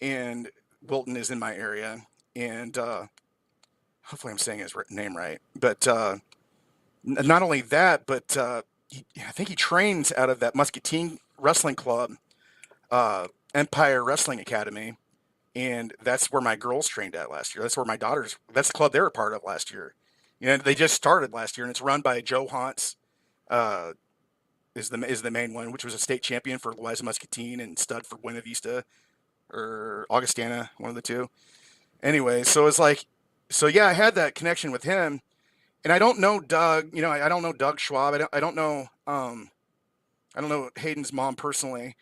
and Wilton is in my area, and hopefully I'm saying his name right. But not only that, but I think he trains out of that Muscatine Wrestling Club, Empire Wrestling Academy, and that's where my girls trained at last year. That's the club they were part of last year. They just started last year, and it's run by Joe Hantz, is the main one, which was a state champion for Louisa Muscatine and stud for Buena Vista or Augustana, one of the two. Anyway, so it's like So yeah, I had that connection with him, and I don't know Doug. I don't know Doug Schwab. I don't know Hayden's mom personally,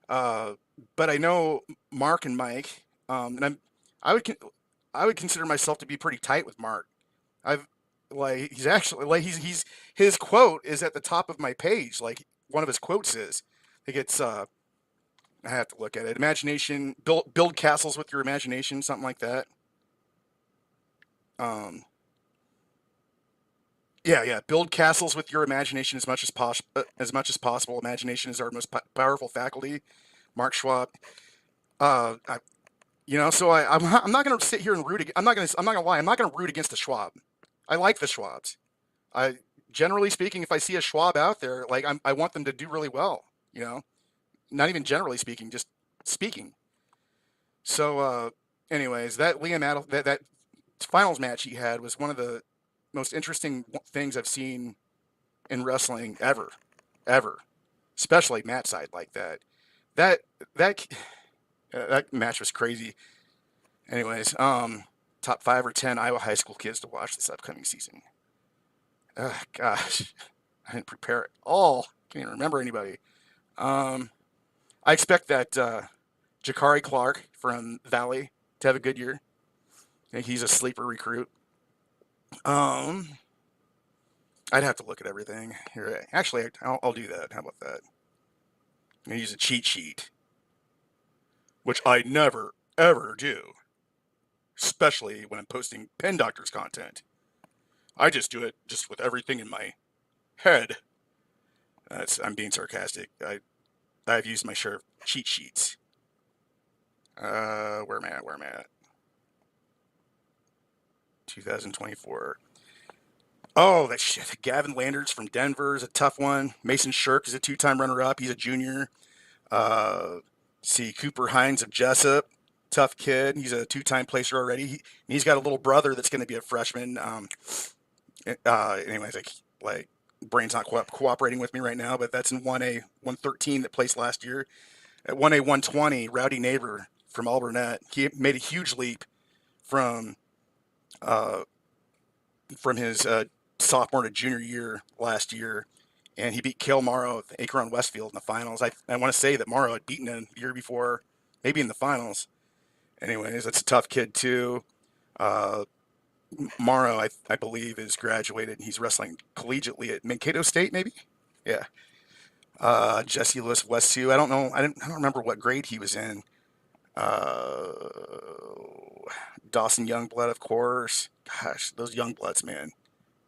uh, but I know Mark and Mike, and I would con- I would consider myself to be pretty tight with Mark. I've like he's actually like he's his quote is at the top of my page. Like one of his quotes is, I think it's I have to look at it. Imagination, build castles with your imagination, something like that. Um, yeah, yeah. Build castles with your imagination as much as possible. Imagination is our most powerful faculty. Mark Schwab. I, so I'm not going to sit here and I'm not going to lie. I'm not going to root against the Schwab. I like the Schwabs. I generally speaking, if I see a Schwab out there, like I want them to do really well. You know, not even generally speaking, just speaking. So, anyways, that that finals match he had was one of the most interesting things I've seen in wrestling ever, especially match side like that. That that that match was crazy. Anyways, top 5 or 10 Iowa high school kids to watch this upcoming season. Gosh, I didn't prepare at all. Can't even remember anybody. Um, I expect that Jakari Clark from Valley to have a good year. I think he's a sleeper recruit. Um, I'd have to look at everything here. Actually, I'll do that. How about that? I'm gonna use a cheat sheet, which I never ever do, especially when I'm posting Pen Doctors content. I just do it just with everything in my head. I'm being sarcastic. I've used my share of cheat sheets. Where am I at? Where am I at? 2024. Oh, that shit. Gavin Landers from Denver is a tough one. Mason Shirk is a two-time runner-up. He's a junior. Uh, see, Cooper Hines of Jessup, tough kid. He's a two-time placer already. He's got a little brother that's going to be a freshman. Anyways, like brain's not cooperating with me right now, but that's in 1A 113 that placed last year. At 1A 120, Rowdy Neighbor from Alburnett. He made a huge leap from uh, his sophomore to junior year last year, and he beat Kale Morrow at Akron Westfield in the finals. I want to say that Morrow had beaten him the year before, maybe in the finals. Anyways, that's a tough kid too. Uh, Morrow, I believe, is graduated. He's wrestling collegiately at Mankato State, maybe. Yeah. Jesse Lewis Westview. I don't know. I don't remember what grade he was in. Uh, Dawson Youngblood, of course. Gosh, those Youngbloods, man.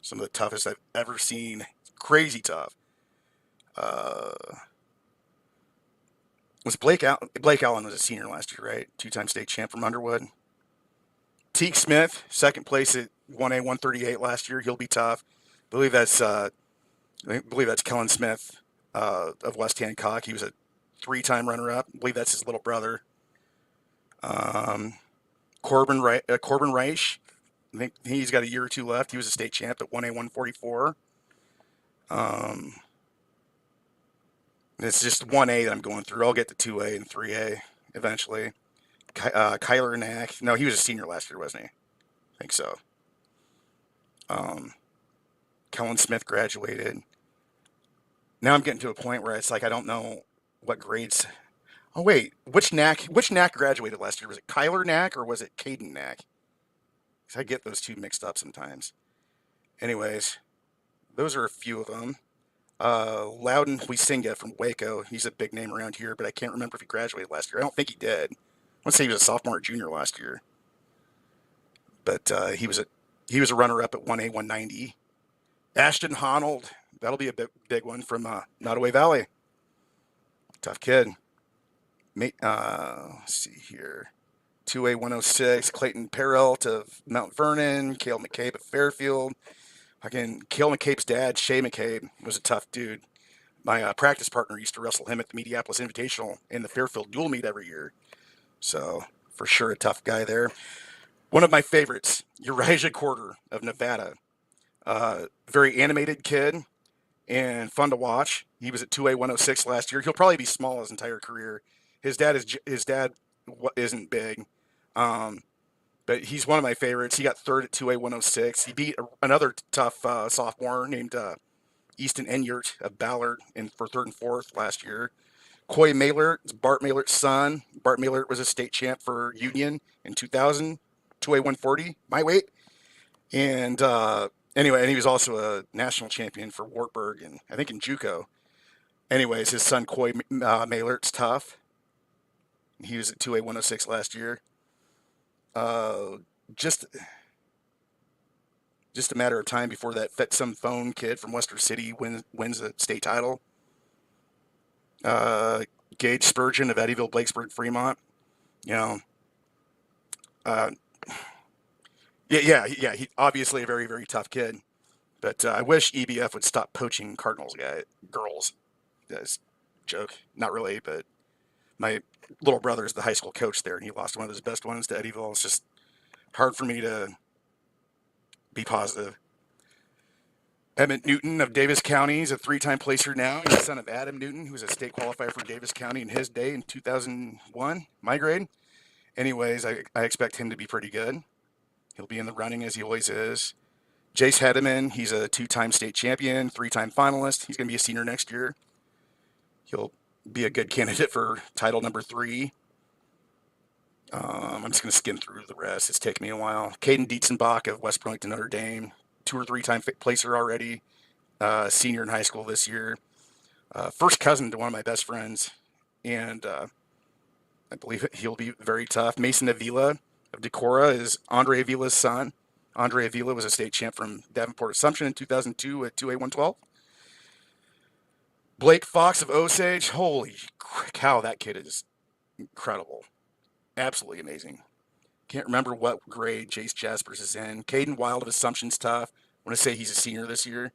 Some of the toughest I've ever seen. Crazy tough. Uh, was Blake Allen was a senior last year, right? Two-time state champ from Underwood. Teague Smith, second place at 1A 138 last year. He'll be tough. I believe that's Kellen Smith of West Hancock. He was a three-time runner-up. I believe that's his little brother. Um, Corbin Reich. I think he's got a year or two left. He was a state champ at 1A 144. Um, it's just 1A that I'm going through. I'll get to 2A and 3A eventually. Kyler Nack. No, he was a senior last year, wasn't he? I think so. Um, Kellen Smith graduated. Now I'm getting to a point where it's like I don't know what grades. Oh wait, Which Knack graduated last year? Was it Kyler Knack or was it Caden Knack? I get those two mixed up sometimes. Anyways, those are a few of them. Loudon Huizinga from Waco. He's a big name around here, but I can't remember if he graduated last year. I don't think he did. I want to say he was a sophomore or junior last year, but he was a runner up at 1A 190. Ashton Honnold. That'll be a big one from Nottoway Valley. Tough kid. Let's see here. 2A 106, Clayton Perrelt of Mount Vernon, Cale McCabe of Fairfield. Cale McCabe's dad, Shay McCabe, was a tough dude. My practice partner used to wrestle him at the Mediapolis Invitational in the Fairfield dual meet every year. So, for sure, a tough guy there. One of my favorites, Uriah Corder of Nevada. Very animated kid and fun to watch. He was at 2A 106 last year. He'll probably be small his entire career. His dad isn't big, um, but he's one of my favorites. He got third at 2A 106. He beat another tough sophomore named Easton Enyart of Ballard for third and fourth last year. Coy Maylert, Bart Maylert's son. Bart Maylert was a state champ for Union in 2000, 2A 140, my weight. And anyway, and he was also a national champion for Wartburg and I think in JUCO. Anyways, his son Coy Maylert's tough. He was at 2A 106 last year. Uh, just just a matter of time before that some phone kid from Western City wins a state title. Uh, Gage Spurgeon of Eddyville, Blakesburg, Fremont. You know, uh, yeah. He obviously a very, very tough kid. But I wish EBF would stop poaching Cardinals girls. That's a joke, not really. But my little brother is the high school coach there, and he lost one of his best ones to Eddyville. It's just hard for me to be positive. Emmett Newton of Davis County is a three-time placer now. He's the son of Adam Newton, who was a state qualifier for Davis County in his day in 2001, my grade. Anyways, I expect him to be pretty good. He'll be in the running as he always is. Jace Hedeman, he's a two-time state champion, three-time finalist. He's going to be a senior next year. He'll be a good candidate for title number 3. I'm just going to skim through the rest. It's taken me a while. Caden Dietzenbach of West Burlington, Notre Dame, 2 or 3-time placer already. Senior in high school this year. First cousin to one of my best friends. And I believe he'll be very tough. Mason Avila of Decorah is Andre Avila's son. Andre Avila was a state champ from Davenport Assumption in 2002 at 2A 112. Blake Fox of Osage. Holy cow, that kid is incredible. Absolutely amazing. Can't remember what grade Jace Jaspers is in. Caden Wild of Assumption's tough. I want to say he's a senior this year.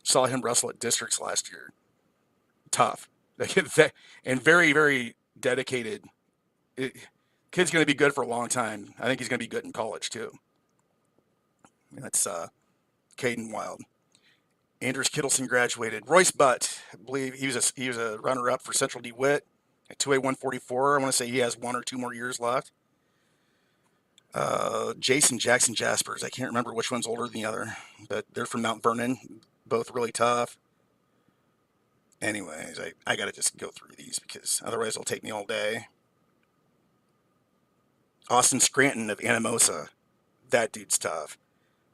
Saw him wrestle at districts last year. Tough. And very, very dedicated. Kid's going to be good for a long time. I think he's going to be good in college, too. That's Caden Wild. Andrews Kittleson graduated. Royce Butt, I believe he was a runner-up for Central DeWitt at 2A 144. I want to say he has 1 or 2 more years left. Jason Jackson Jaspers. I can't remember which one's older than the other, but they're from Mount Vernon. Both really tough. Anyways, I got to just go through these because otherwise it'll take me all day. Austin Scranton of Anamosa. That dude's tough.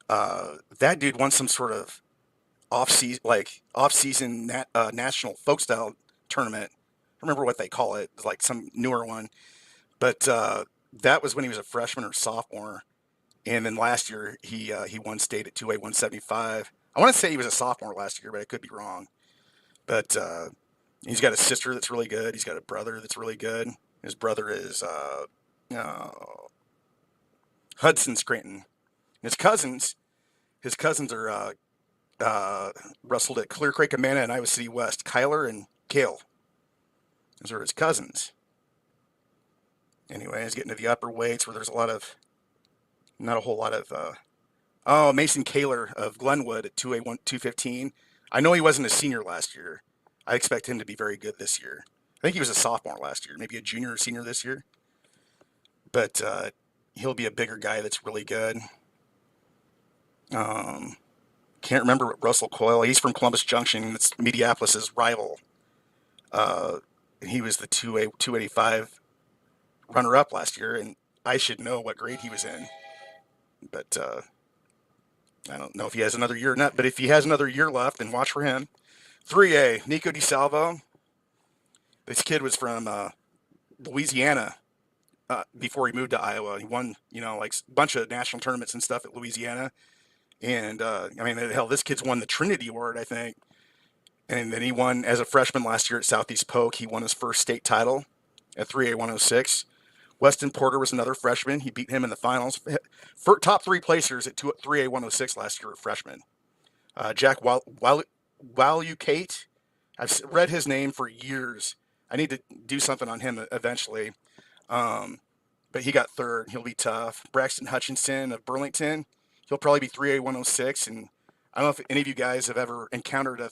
That dude won some sort of off-season national folk style tournament. I remember what they call it. It's like some newer one. But that was when he was a freshman or sophomore. And then last year he won state at 2A 175. I want to say he was a sophomore last year, but I could be wrong. But he's got a sister that's really good. He's got a brother that's really good. His brother is Hudson Scranton. His cousins are wrestled at Clear Creek Amana and Iowa City West. Kyler and Kale. Those are his cousins. Anyways, getting to the upper weights where there's not a whole lot of, Mason Kaler of Glenwood at 2A 215. I know he wasn't a senior last year. I expect him to be very good this year. I think he was a sophomore last year, maybe a junior or senior this year. But he'll be a bigger guy that's really good. Can't remember what Russell Coyle. He's from Columbus Junction. It's Mediapolis's rival. He was the 285 runner-up last year, and I should know what grade he was in. But I don't know if he has another year or not. But if he has another year left, then watch for him. 3A, Nico DeSalvo. This kid was from Louisiana before he moved to Iowa. He won, like a bunch of national tournaments and stuff at Louisiana. And, hell, this kid's won the Trinity Award, I think. And then he won, as a freshman last year at Southeast Polk, he won his first state title at 3A 106. Weston Porter was another freshman. He beat him in the finals. For top 3 placers at 3A 106 last year were freshmen. Jack Walucate, I've read his name for years. I need to do something on him eventually. But he got 3rd. He'll be tough. Braxton Hutchinson of Burlington. He'll probably be 3A 106. And I don't know if any of you guys have ever encountered a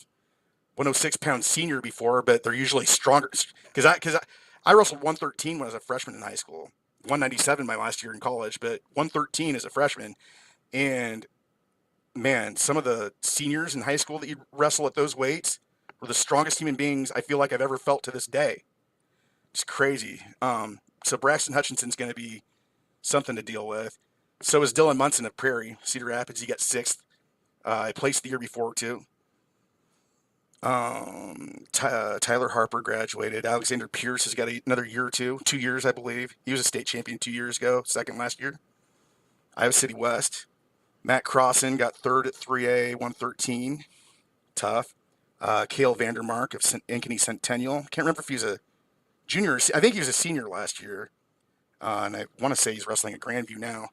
106-pound senior before, but they're usually stronger. Because I wrestled 113 when I was a freshman in high school. 197 my last year in college, but 113 as a freshman. And man, some of the seniors in high school that you wrestle at those weights were the strongest human beings I feel like I've ever felt to this day. It's crazy. So Braxton Hutchinson's going to be something to deal with. So is Dylan Munson of Prairie, Cedar Rapids. He got sixth. I placed the year before too. Tyler Harper graduated. Alexander Pierce has got another year or two, 2 years, I believe. He was a state champion 2 years ago, second last year. Iowa City West. Matt Crossan got third at 3A, 113. Tough. Cale Vandermark of Ankeny Centennial. Can't remember if he was a junior. I think he was a senior last year. And I want to say he's wrestling at Grandview now.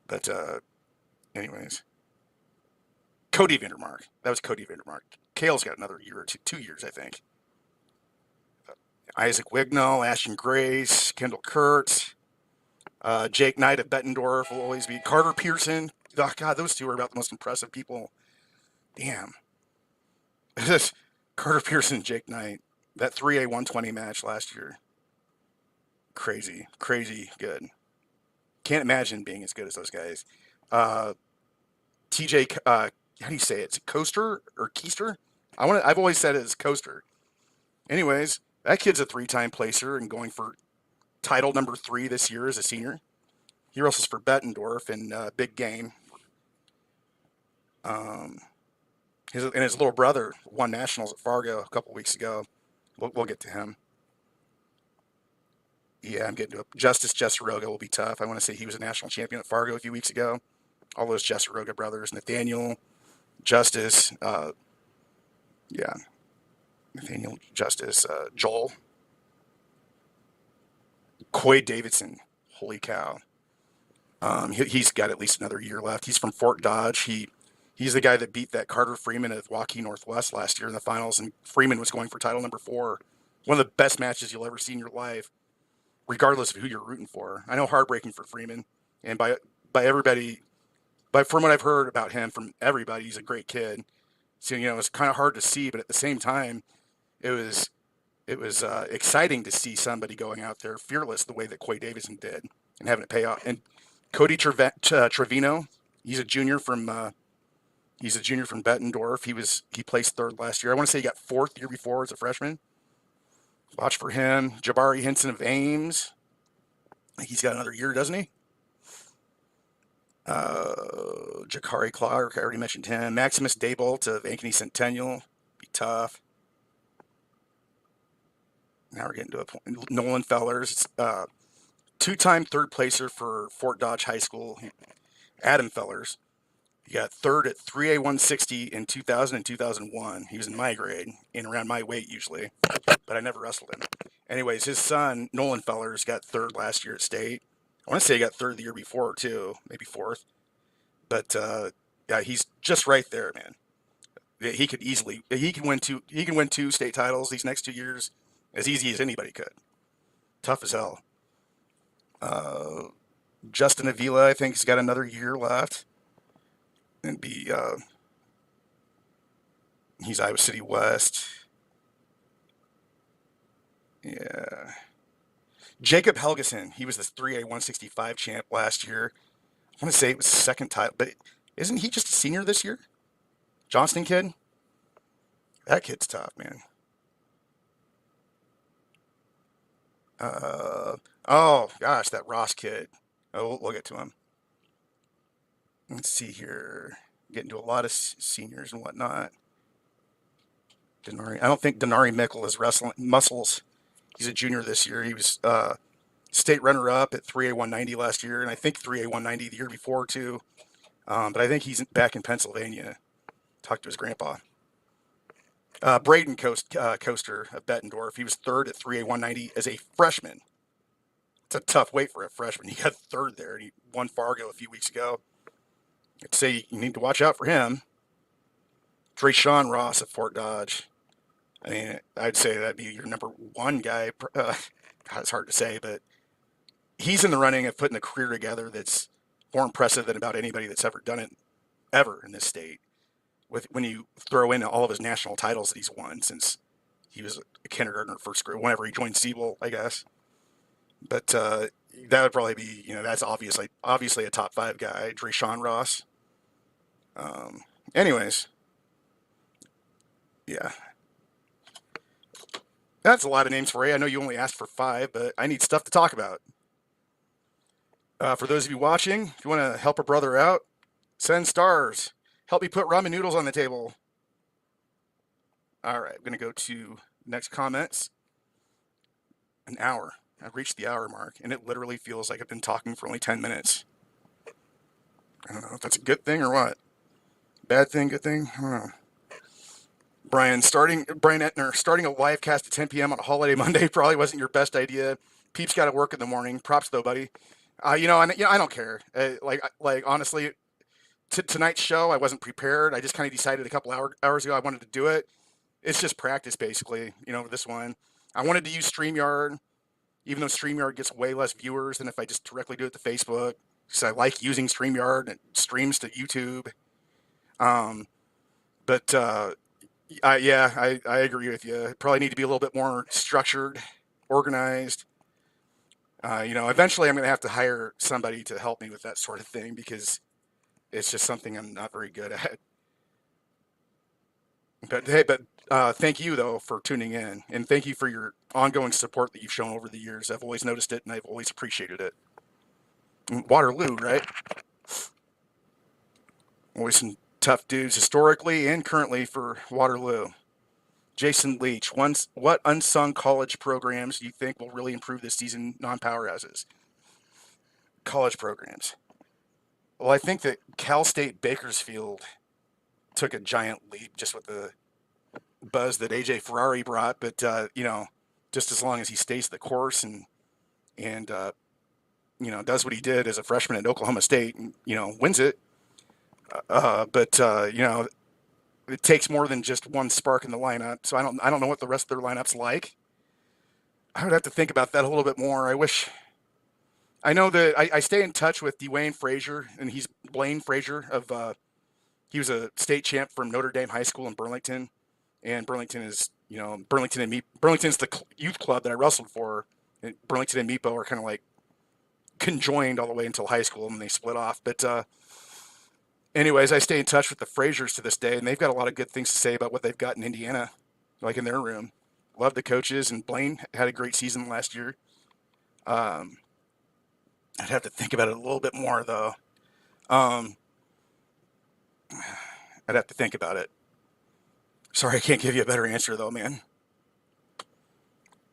But anyways. Cody Vandermark. That was Cody Vandermark. Cale's got another year or two, 2 years, I think. Isaac Wignall, Ashton Grace, Kendall Kurtz, Jake Knight of Bettendorf will always be. Carter Pearson. Oh, God, those two are about the most impressive people. Damn. Carter Pearson, Jake Knight. That 3A 120 match last year. Crazy. Crazy good. Can't imagine being as good as those guys. TJ, how do you say it? Is it Coaster or Keister? I've always said it as Coaster. Anyways, that kid's a three-time placer and going for title number 3 this year as a senior. He wrestles for Bettendorf in Big Game. His little brother won nationals at Fargo a couple weeks ago. We'll get to him. Yeah, I'm getting to it. Justice Jessaroga will be tough. I want to say he was a national champion at Fargo a few weeks ago. All those Jessaroga brothers, Nathaniel, Justice, yeah, Nathaniel, Justice, Joel, Coy Davidson. Holy cow. He's got at least another year left. He's from Fort Dodge. He's the guy that beat that Carter Freeman of Waukee Northwest last year in the finals, and Freeman was going for title number 4. One of the best matches you'll ever see in your life, regardless of who you're rooting for. I know heartbreaking for Freeman, and by everybody, but from what I've heard about him from everybody, he's a great kid. So it's kind of hard to see, but at the same time, it was exciting to see somebody going out there fearless the way that Coy Davidson did and having it pay off. And Cody Trevino, he's a junior from Bettendorf. He placed third last year. I want to say he got fourth the year before as a freshman. Watch for him. Jabari Henson of Ames. He's got another year, doesn't he? Jakari Clark, I already mentioned him. Maximus Daybolt of Ankeny Centennial. Be tough. Now we're getting to a point. Nolan Fellers, two-time third placer for Fort Dodge High School. Adam Fellers. He got third at 3A 160 in 2000 and 2001. He was in my grade and around my weight usually, but I never wrestled him. Anyways, his son, Nolan Fellers, got third last year at state. I want to say he got third the year before too, maybe fourth. But yeah, he's just right there, man. He can win 2 state titles these next 2 years as easy as anybody could. Tough as hell. Justin Avila, I think, has got another year left. And he's Iowa City West. Yeah. Jacob Helgeson, he was the 3A 165 champ last year. I want to say it was second title, but isn't he just a senior this year? Johnston kid? That kid's tough, man. Oh, gosh, that Ross kid. Oh, we'll get to him. Let's see here. Getting to a lot of seniors and whatnot. I don't think Denari Mickle is wrestling muscles. He's a junior this year. He was state runner-up at 3A 190 last year, and I think 3A 190 the year before too. But I think he's back in Pennsylvania. Talked to his grandpa. Braden Coaster of Bettendorf. He was third at 3A 190 as a freshman. It's a tough weight for a freshman. He got third there, and he won Fargo a few weeks ago. I'd say you need to watch out for him. Trayshawn Ross of Fort Dodge. I mean, I'd say that'd be your number 1 guy. It's hard to say, but he's in the running of putting a career together that's more impressive than about anybody that's ever done it ever in this state. When you throw in all of his national titles that he's won since he was a kindergartner, first grade, whenever he joined Siebel, I guess. But that would probably be, that's obviously a top five guy, Drayshawn Ross. Um, anyways, yeah, that's a lot of names for you. I know you only asked for five, but I need stuff to talk about. For those of you watching, if you want to help a brother out, send stars. Help me put ramen noodles on the table. All right, I'm going to go to next comments. An hour. I've reached the hour mark, and it literally feels like I've been talking for only 10 minutes. I don't know if that's a good thing or what. Bad thing, good thing? I don't know. Brian Etner, starting a live cast at 10 p.m. on a holiday Monday probably wasn't your best idea. Peeps got to work in the morning. Props though, buddy. I don't care. Like honestly, tonight's show, I wasn't prepared. I just kind of decided a couple hours ago I wanted to do it. It's just practice, basically. This one, I wanted to use StreamYard, even though StreamYard gets way less viewers than if I just directly do it to Facebook. Because I like using StreamYard and it streams to YouTube. But I agree with you. Probably need to be a little bit more structured, organized. Eventually I'm going to have to hire somebody to help me with that sort of thing because it's just something I'm not very good at. But hey, thank you though for tuning in, and thank you for your ongoing support that you've shown over the years. I've always noticed it, and I've always appreciated it. Waterloo, right? Always some tough dudes historically and currently for Waterloo. Jason Leach, what unsung college programs do you think will really improve this season non-powerhouses? College programs. Well, I think that Cal State Bakersfield took a giant leap just with the buzz that AJ Ferrari brought, but just as long as he stays the course and does what he did as a freshman at Oklahoma State and wins it. But it takes more than just one spark in the lineup. So I don't know what the rest of their lineup's like. I would have to think about that a little bit more. I know that I stay in touch with Dwayne Frazier, and he's Blaine Frazier of he was a state champ from Notre Dame High School in Burlington, and Burlington is Burlington's the youth club that I wrestled for. And Burlington and Meepo are kind of like conjoined all the way until high school, and they split off. But anyways, I stay in touch with the Fraziers to this day, and they've got a lot of good things to say about what they've got in Indiana, like in their room. Love the coaches, and Blaine had a great season last year. Um, I'd have to think about it a little bit more, though. Um, I'd have to think about it. Sorry, I can't give you a better answer, though, man.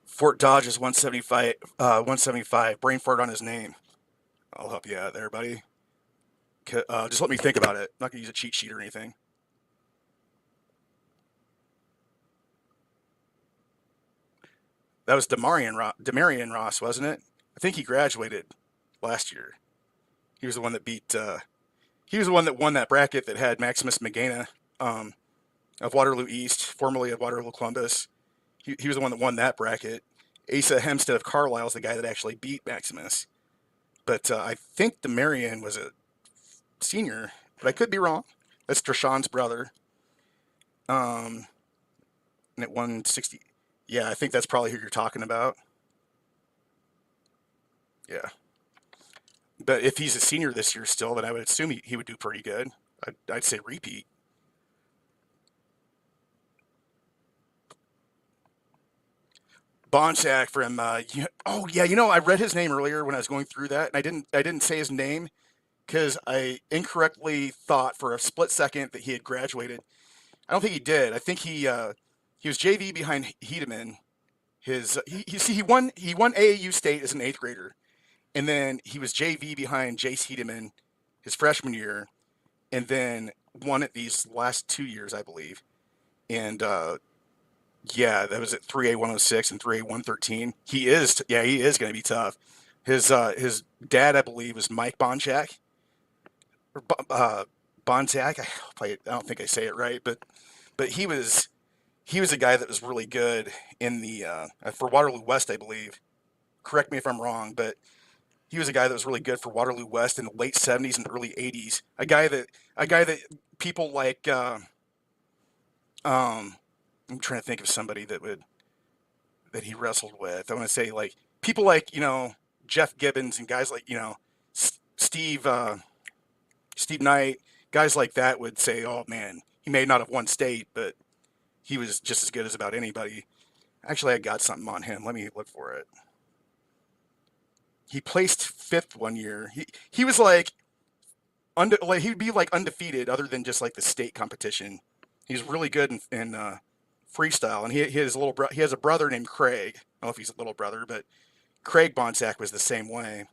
Fort Dodge is 175. 175. Brain fart on his name. I'll help you out there, buddy. Just let me think about it. I'm not gonna use a cheat sheet or anything. That was Demarion Ross, wasn't it? I think he graduated last year. He was the one that beat. He was the one that won that bracket that had Maximus Magana of Waterloo East, formerly of Waterloo Columbus. He was the one that won that bracket. Asa Hempstead of Carlisle is the guy that actually beat Maximus. But I think Demarion was a senior, but I could be wrong. That's Treshawn's brother. Um, and at 160, yeah, I think that's probably who you're talking about. Yeah, but if he's a senior this year still, then I would assume he would do pretty good. I'd say repeat. Bonsack from oh yeah, I read his name earlier when I was going through that, and I didn't say his name because I incorrectly thought for a split second that he had graduated. I don't think he did. I think he was JV behind Hedeman. He won AAU state as an eighth grader, and then he was JV behind Jace Hedeman his freshman year, and then won it these last 2 years, I believe. And yeah, that was at 3A 106 and 3A 113. He is going to be tough. His dad, I believe, was Mike Bonchak or Bonzak. I don't think I say it right, but he was a guy that was really good in the for Waterloo West, I believe. Correct me if I'm wrong, but he was a guy that was really good for Waterloo West in the late '70s and early '80s. A guy that people like. I'm trying to think of somebody that he wrestled with. I want to say like people like Jeff Gibbons and guys like Steve Steve Knight, guys like that would say, "Oh man, he may not have won state, but he was just as good as about anybody." Actually, I got something on him. Let me look for it. He placed fifth one year. He was like he'd be like undefeated, other than just like the state competition. He's really good in freestyle, and he has a brother named Craig. I don't know if he's a little brother, but Craig Bonsack was the same way,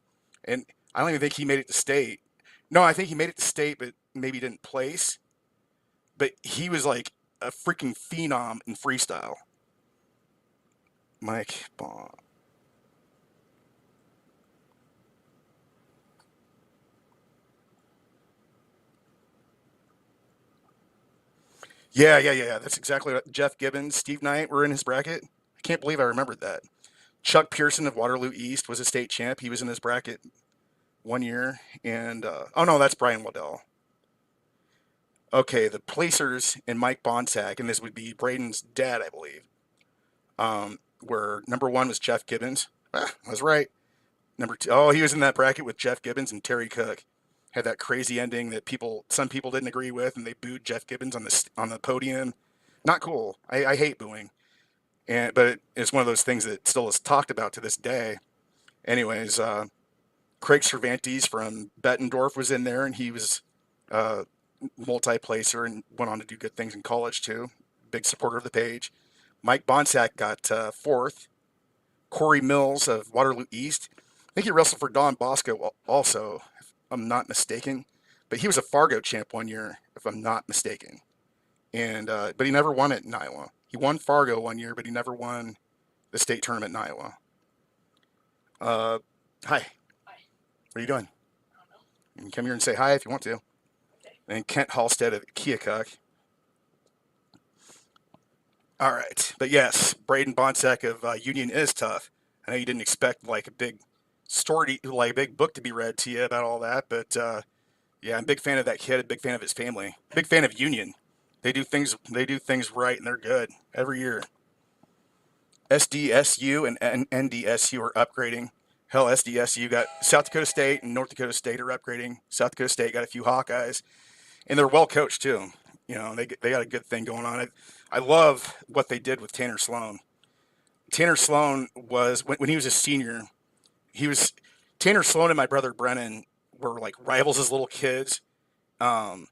and I don't even think he made it to state. No, I think he made it to state, but maybe didn't place. But he was like a freaking phenom in freestyle. Mike Bon. Yeah. That's exactly what Jeff Gibbons, Steve Knight were in his bracket. I can't believe I remembered that. Chuck Pearson of Waterloo East was a state champ. He was in his bracket one year, and oh no, that's Brian Waddell. Okay, the placers and Mike Bonsack, and this would be Braden's dad, I believe. Where number one was Jeff Gibbons. I was right. Number two, oh, he was in that bracket with Jeff Gibbons and Terry Cook. Had that crazy ending that some people didn't agree with, and they booed Jeff Gibbons on the podium. Not cool. I hate booing, but it's one of those things that still is talked about to this day. Anyways, Craig Cervantes from Bettendorf was in there, and he was uh, multi-placer and went on to do good things in college too. Big supporter of the page. Mike Bonsack got fourth. Corey Mills of Waterloo East. I think he wrestled for Don Bosco also, if I'm not mistaken. But he was a Fargo champ one year, if I'm not mistaken. And but he never won it in Iowa. He won Fargo one year, but he never won the state tournament in Iowa. Uh, Hi, what are you doing? You can come here and say hi if you want to. And Kent Halstead of Keokuk. All right, but yes, Braden Bonsack of Union is tough. I know you didn't expect like a big story, like a big book to be read to you about all that, but yeah, I'm a big fan of that kid. A big fan of his family. Big fan of Union. They do things right, and they're good every year. SDSU and NDSU are upgrading. Hell, SDSU got South Dakota State and North Dakota State are upgrading. South Dakota State got a few Hawkeyes, and they're well coached too. They got a good thing going on. I love what they did with Tanner Sloan. Tanner Sloan was when he was a senior. He was Tanner Sloan and my brother Brennan were like rivals as little kids. Um,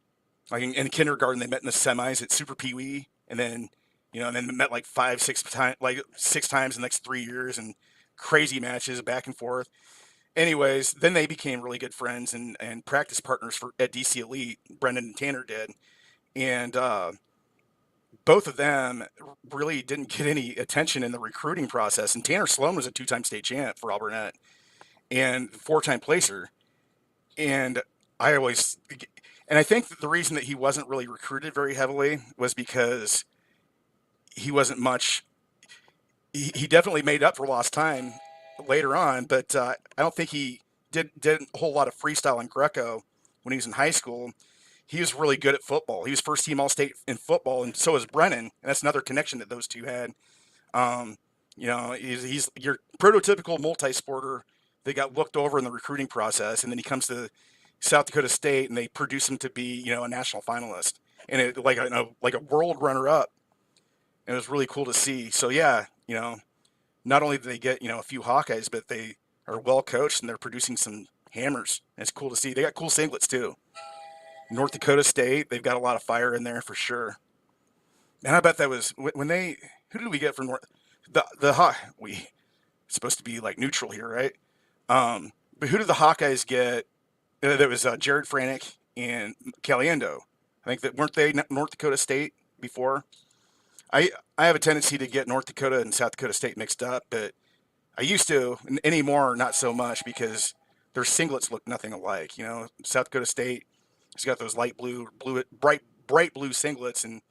like in kindergarten, they met in the semis at Super Pee Wee, and then and then they met like five, six times in the next 3 years, and crazy matches back and forth. Anyways, then they became really good friends and practice partners for at DC Elite. Brendan and Tanner did, and both of them really didn't get any attention in the recruiting process. And Tanner Sloan was a two-time state champ for Alburnett and four-time placer. And I always, and I think that the reason that he wasn't really recruited very heavily was because he wasn't much. He definitely made up for lost time later on, but I don't think he did a whole lot of freestyle and Greco when he was in high school. He was really good at football. He was first team All State in football, and so was Brennan. And that's another connection that those two had. Um, he's your prototypical multi-sporter. They got looked over in the recruiting process, and then he comes to South Dakota State, and they produce him to be a national finalist and like a world runner-up. And it was really cool to see. So yeah, not only do they get a few Hawkeyes, but they are well coached and they're producing some hammers. And it's cool to see. They got cool singlets too. North Dakota State, they've got a lot of fire in there for sure. And I bet that was when they. Who did we get from North? The Hawk. We supposed to be like neutral here, right? But who did the Hawkeyes get? That was Jared Franick and Caliendo. I think that weren't they North Dakota State before? I have a tendency to get North Dakota and South Dakota State mixed up, but I used to, and anymore not so much because their singlets look nothing alike. South Dakota State has got those bright blue singlets, and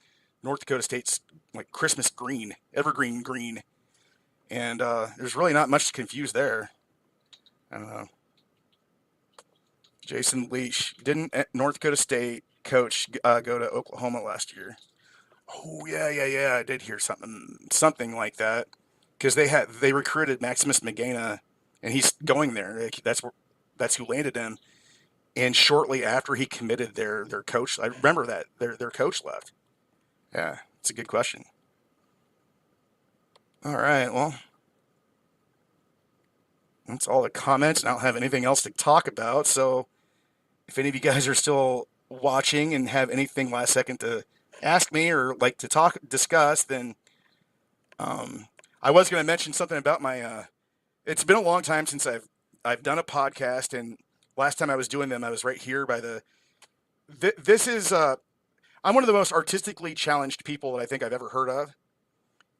North Dakota State's like Christmas green, evergreen green, and there's really not much to confuse there. I don't know. Jason Leach didn't North Dakota State coach go to Oklahoma last year? Oh yeah. I did hear something like that because they recruited Maximus Magana and he's going there. Like, that's who landed him. And shortly after he committed, their coach, I remember that their coach left. Yeah, it's a good question. All right, well, that's all the comments. I don't have anything else to talk about. So if any of you guys are still watching and have anything last second to ask me or like to discuss, then I was going to mention something about my. It's been a long time since I've done a podcast, and last time I was doing them, I was right here by the. This is I'm one of the most artistically challenged people that I think I've ever heard of,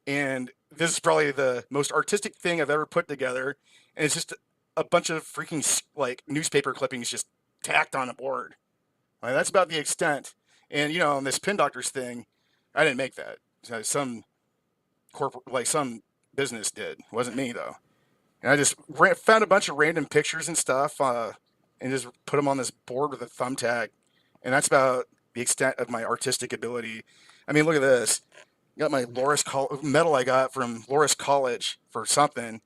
and this is probably the most artistic thing I've ever put together, and it's just a bunch of freaking like newspaper clippings just tacked on a board. Like, that's about the extent. And on this Pin Doctors thing, I didn't make that. So some corporate, like some business did. It wasn't me though. And I just found a bunch of random pictures and stuff, and just put them on this board with a thumbtack. And that's about the extent of my artistic ability. I mean, look at this. Got my medal I got from Loris College for something.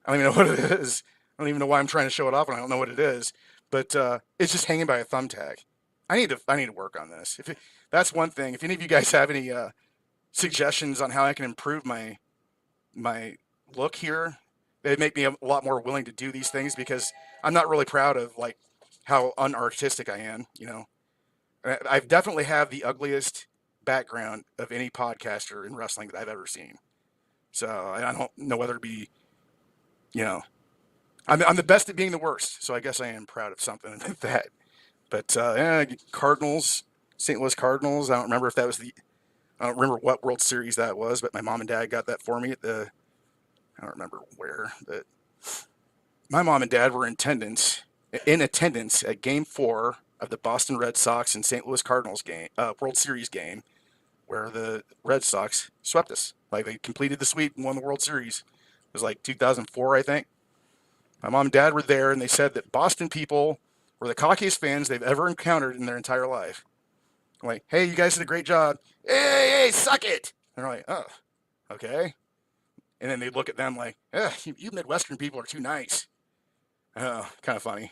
I don't even know what it is. I don't even know why I'm trying to show it off, and I don't know what it is. But it's just hanging by a thumbtack. I need to work on this. That's one thing. If any of you guys have any suggestions on how I can improve my look here, they make me a lot more willing to do these things, because I'm not really proud of like how unartistic I am. I've definitely have the ugliest background of any podcaster in wrestling that I've ever seen. So I don't know whether to be, you know, I'm the best at being the worst. So I guess I am proud of something like that. But yeah, Cardinals, St. Louis Cardinals. I don't remember if that was I don't remember what World Series that was, but my mom and dad got that for me I don't remember where, but my mom and dad were in attendance at Game 4 of the Boston Red Sox and St. Louis Cardinals game, World Series game, where the Red Sox swept us. Like, they completed the sweep and won the World Series. It was like 2004, I think. My mom and dad were there, and they said that Boston people were the cockiest fans they've ever encountered in their entire life. I'm like, hey, you guys did a great job. Hey, suck it. And they're like, oh, okay. And then they'd look at them like, you Midwestern people are too nice. Oh, kind of funny.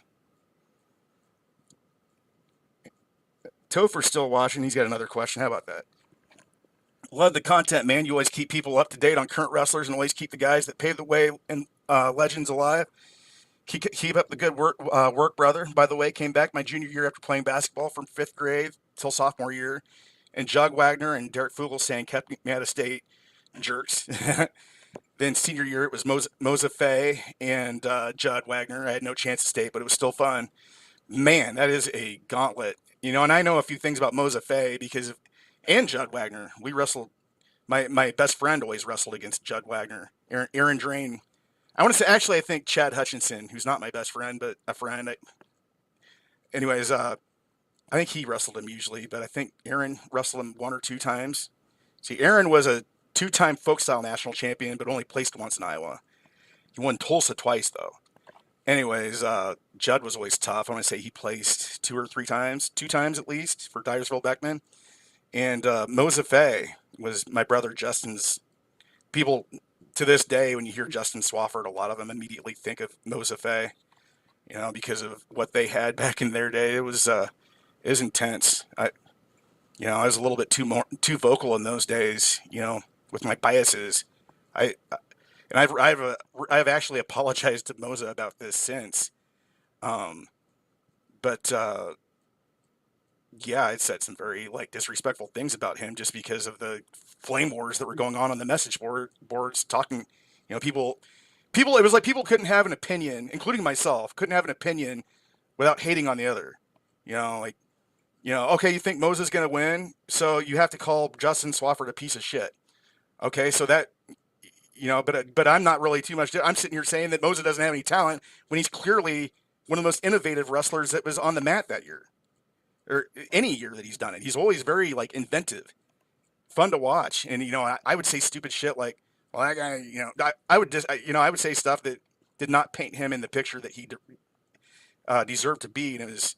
Topher's still watching. He's got another question. How about that? Love the content, man. You always keep people up to date on current wrestlers and always keep the guys that paved the way and legends alive. Keep up the good work, brother. By the way, came back my junior year after playing basketball from 5th grade till sophomore year. And Jug Wagner and Derek Fugelsang kept me out of state. Jerks. Then senior year, it was Moza Fay and Judd Wagner. I had no chance to state, but it was still fun. Man, that is a gauntlet. And I know a few things about Moza Fay and Judd Wagner. We wrestled. My best friend always wrestled against Judd Wagner. Aaron Drain. I want to say, actually, I think Chad Hutchinson, who's not my best friend, but a friend. Anyways, I think he wrestled him usually, but I think Aaron wrestled him 1 or 2 times. See, Aaron was a 2-time folk style national champion, but only placed once in Iowa. He won Tulsa twice, though. Anyways, Judd was always tough. I want to say he placed 2 or 3 times, 2 times at least, for Dyersville Beckman. And Moza Fay was my brother Justin's. People to this day, when you hear Justin Swafford, a lot of them immediately think of Moza Fay, because of what they had back in their day. It was intense. I was a little bit too vocal in those days, with my biases. I've actually apologized to Moza about this since. But yeah, I said some very disrespectful things about him just because of the flame wars that were going on the message boards talking, people, it was like people couldn't have an opinion, including myself, couldn't have an opinion without hating on the other. Okay, you think Moza's going to win, so you have to call Justin Swafford a piece of shit. Okay, so that, but I'm not really too much. I'm sitting here saying that Moza doesn't have any talent when he's clearly one of the most innovative wrestlers that was on the mat that year, or any year that he's done it. He's always very inventive, fun to watch. And, I would say stupid shit like, well, that guy, I would just, I would say stuff that did not paint him in the picture that he deserved to be. And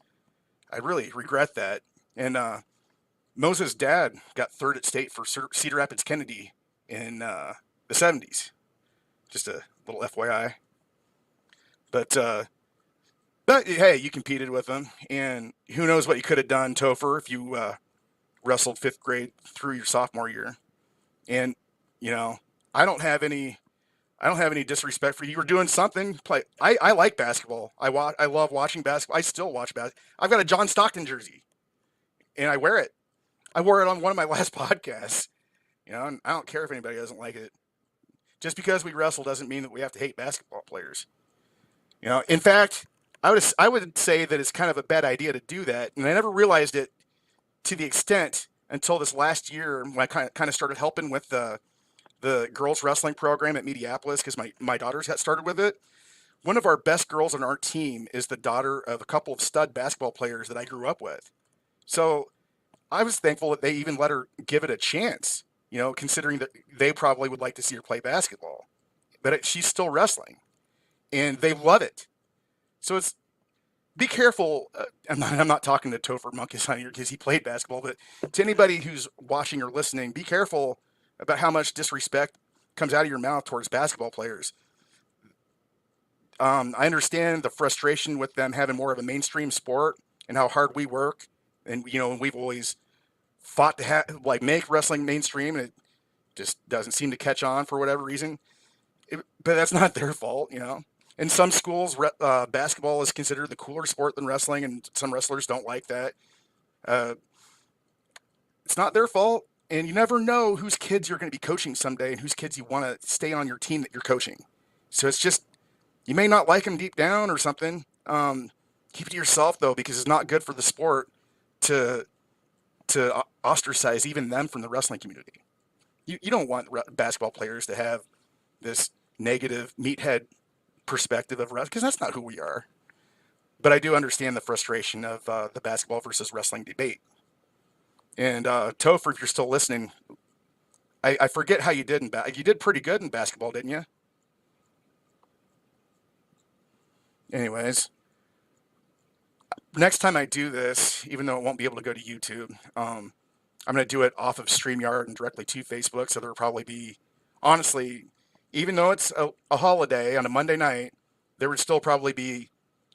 I really regret that. And Moza's dad got 3rd at state for Cedar Rapids Kennedy in the 70s. Just a little FYI. But but hey, you competed with them, and who knows what you could have done, Topher, if you wrestled fifth grade through your sophomore year. And you know, I don't have any I don't have any disrespect for you. You were doing something. Play. I like basketball. I love watching basketball. I still watch basketball. I've got a John Stockton jersey, and I wear it. I wore it on one of my last podcasts. You know, and I don't care if anybody doesn't like it. Just because we wrestle doesn't mean that we have to hate basketball players. You know, in fact, I would say that it's kind of a bad idea to do that, and I never realized it to the extent until this last year when I kind of started helping with the girls wrestling program at Mediapolis because my daughters got started with it. One of our best girls on our team is the daughter of a couple of stud basketball players that I grew up with. So I was thankful that they even let her give it a chance, you know, considering that they probably would like to see her play basketball. But she's still wrestling and they love it. So it's be careful. I'm not talking to Topher Monkeys on here because he played basketball, but to anybody who's watching or listening, be careful about how much disrespect comes out of your mouth towards basketball players. I understand the frustration with them having more of a mainstream sport and how hard we work, and you know, we've always fought to like make wrestling mainstream, and it just doesn't seem to catch on for whatever reason. But that's not their fault, you know. In some schools, basketball is considered the cooler sport than wrestling, and some wrestlers don't like that. Uh, it's not their fault, and you never know whose kids you're going to be coaching someday and whose kids you want to stay on your team that you're coaching. So it's just you may not like them deep down or something. Keep it to yourself though, because it's not good for the sport to ostracize even them from the wrestling community. You don't want basketball players to have this negative meathead perspective of wrestling because that's not who we are. But I do understand the frustration of the basketball versus wrestling debate. And Topher, if you're still listening, I forget how you did you did pretty good in basketball, didn't you? Anyways, next time I do this, even though it won't be able to go to YouTube, I'm going to do it off of StreamYard and directly to Facebook. So there'll probably be, honestly, even though it's a holiday on a Monday night, there would still probably be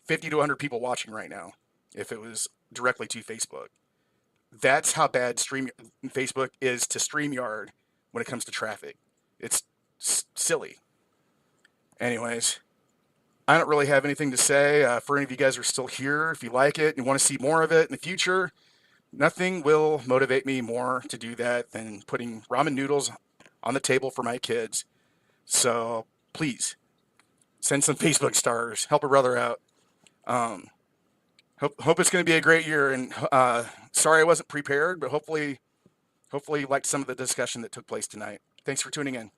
50 to 100 people watching right now if it was directly to Facebook. That's how bad Facebook is to StreamYard when it comes to traffic. It's silly. Anyways, I don't really have anything to say. For any of you guys who are still here, if you like it and want to see more of it in the future, nothing will motivate me more to do that than putting ramen noodles on the table for my kids. So please send some Facebook stars, help a brother out. Um, hope it's going to be a great year. And sorry I wasn't prepared, but hopefully you liked some of the discussion that took place tonight. Thanks for tuning in.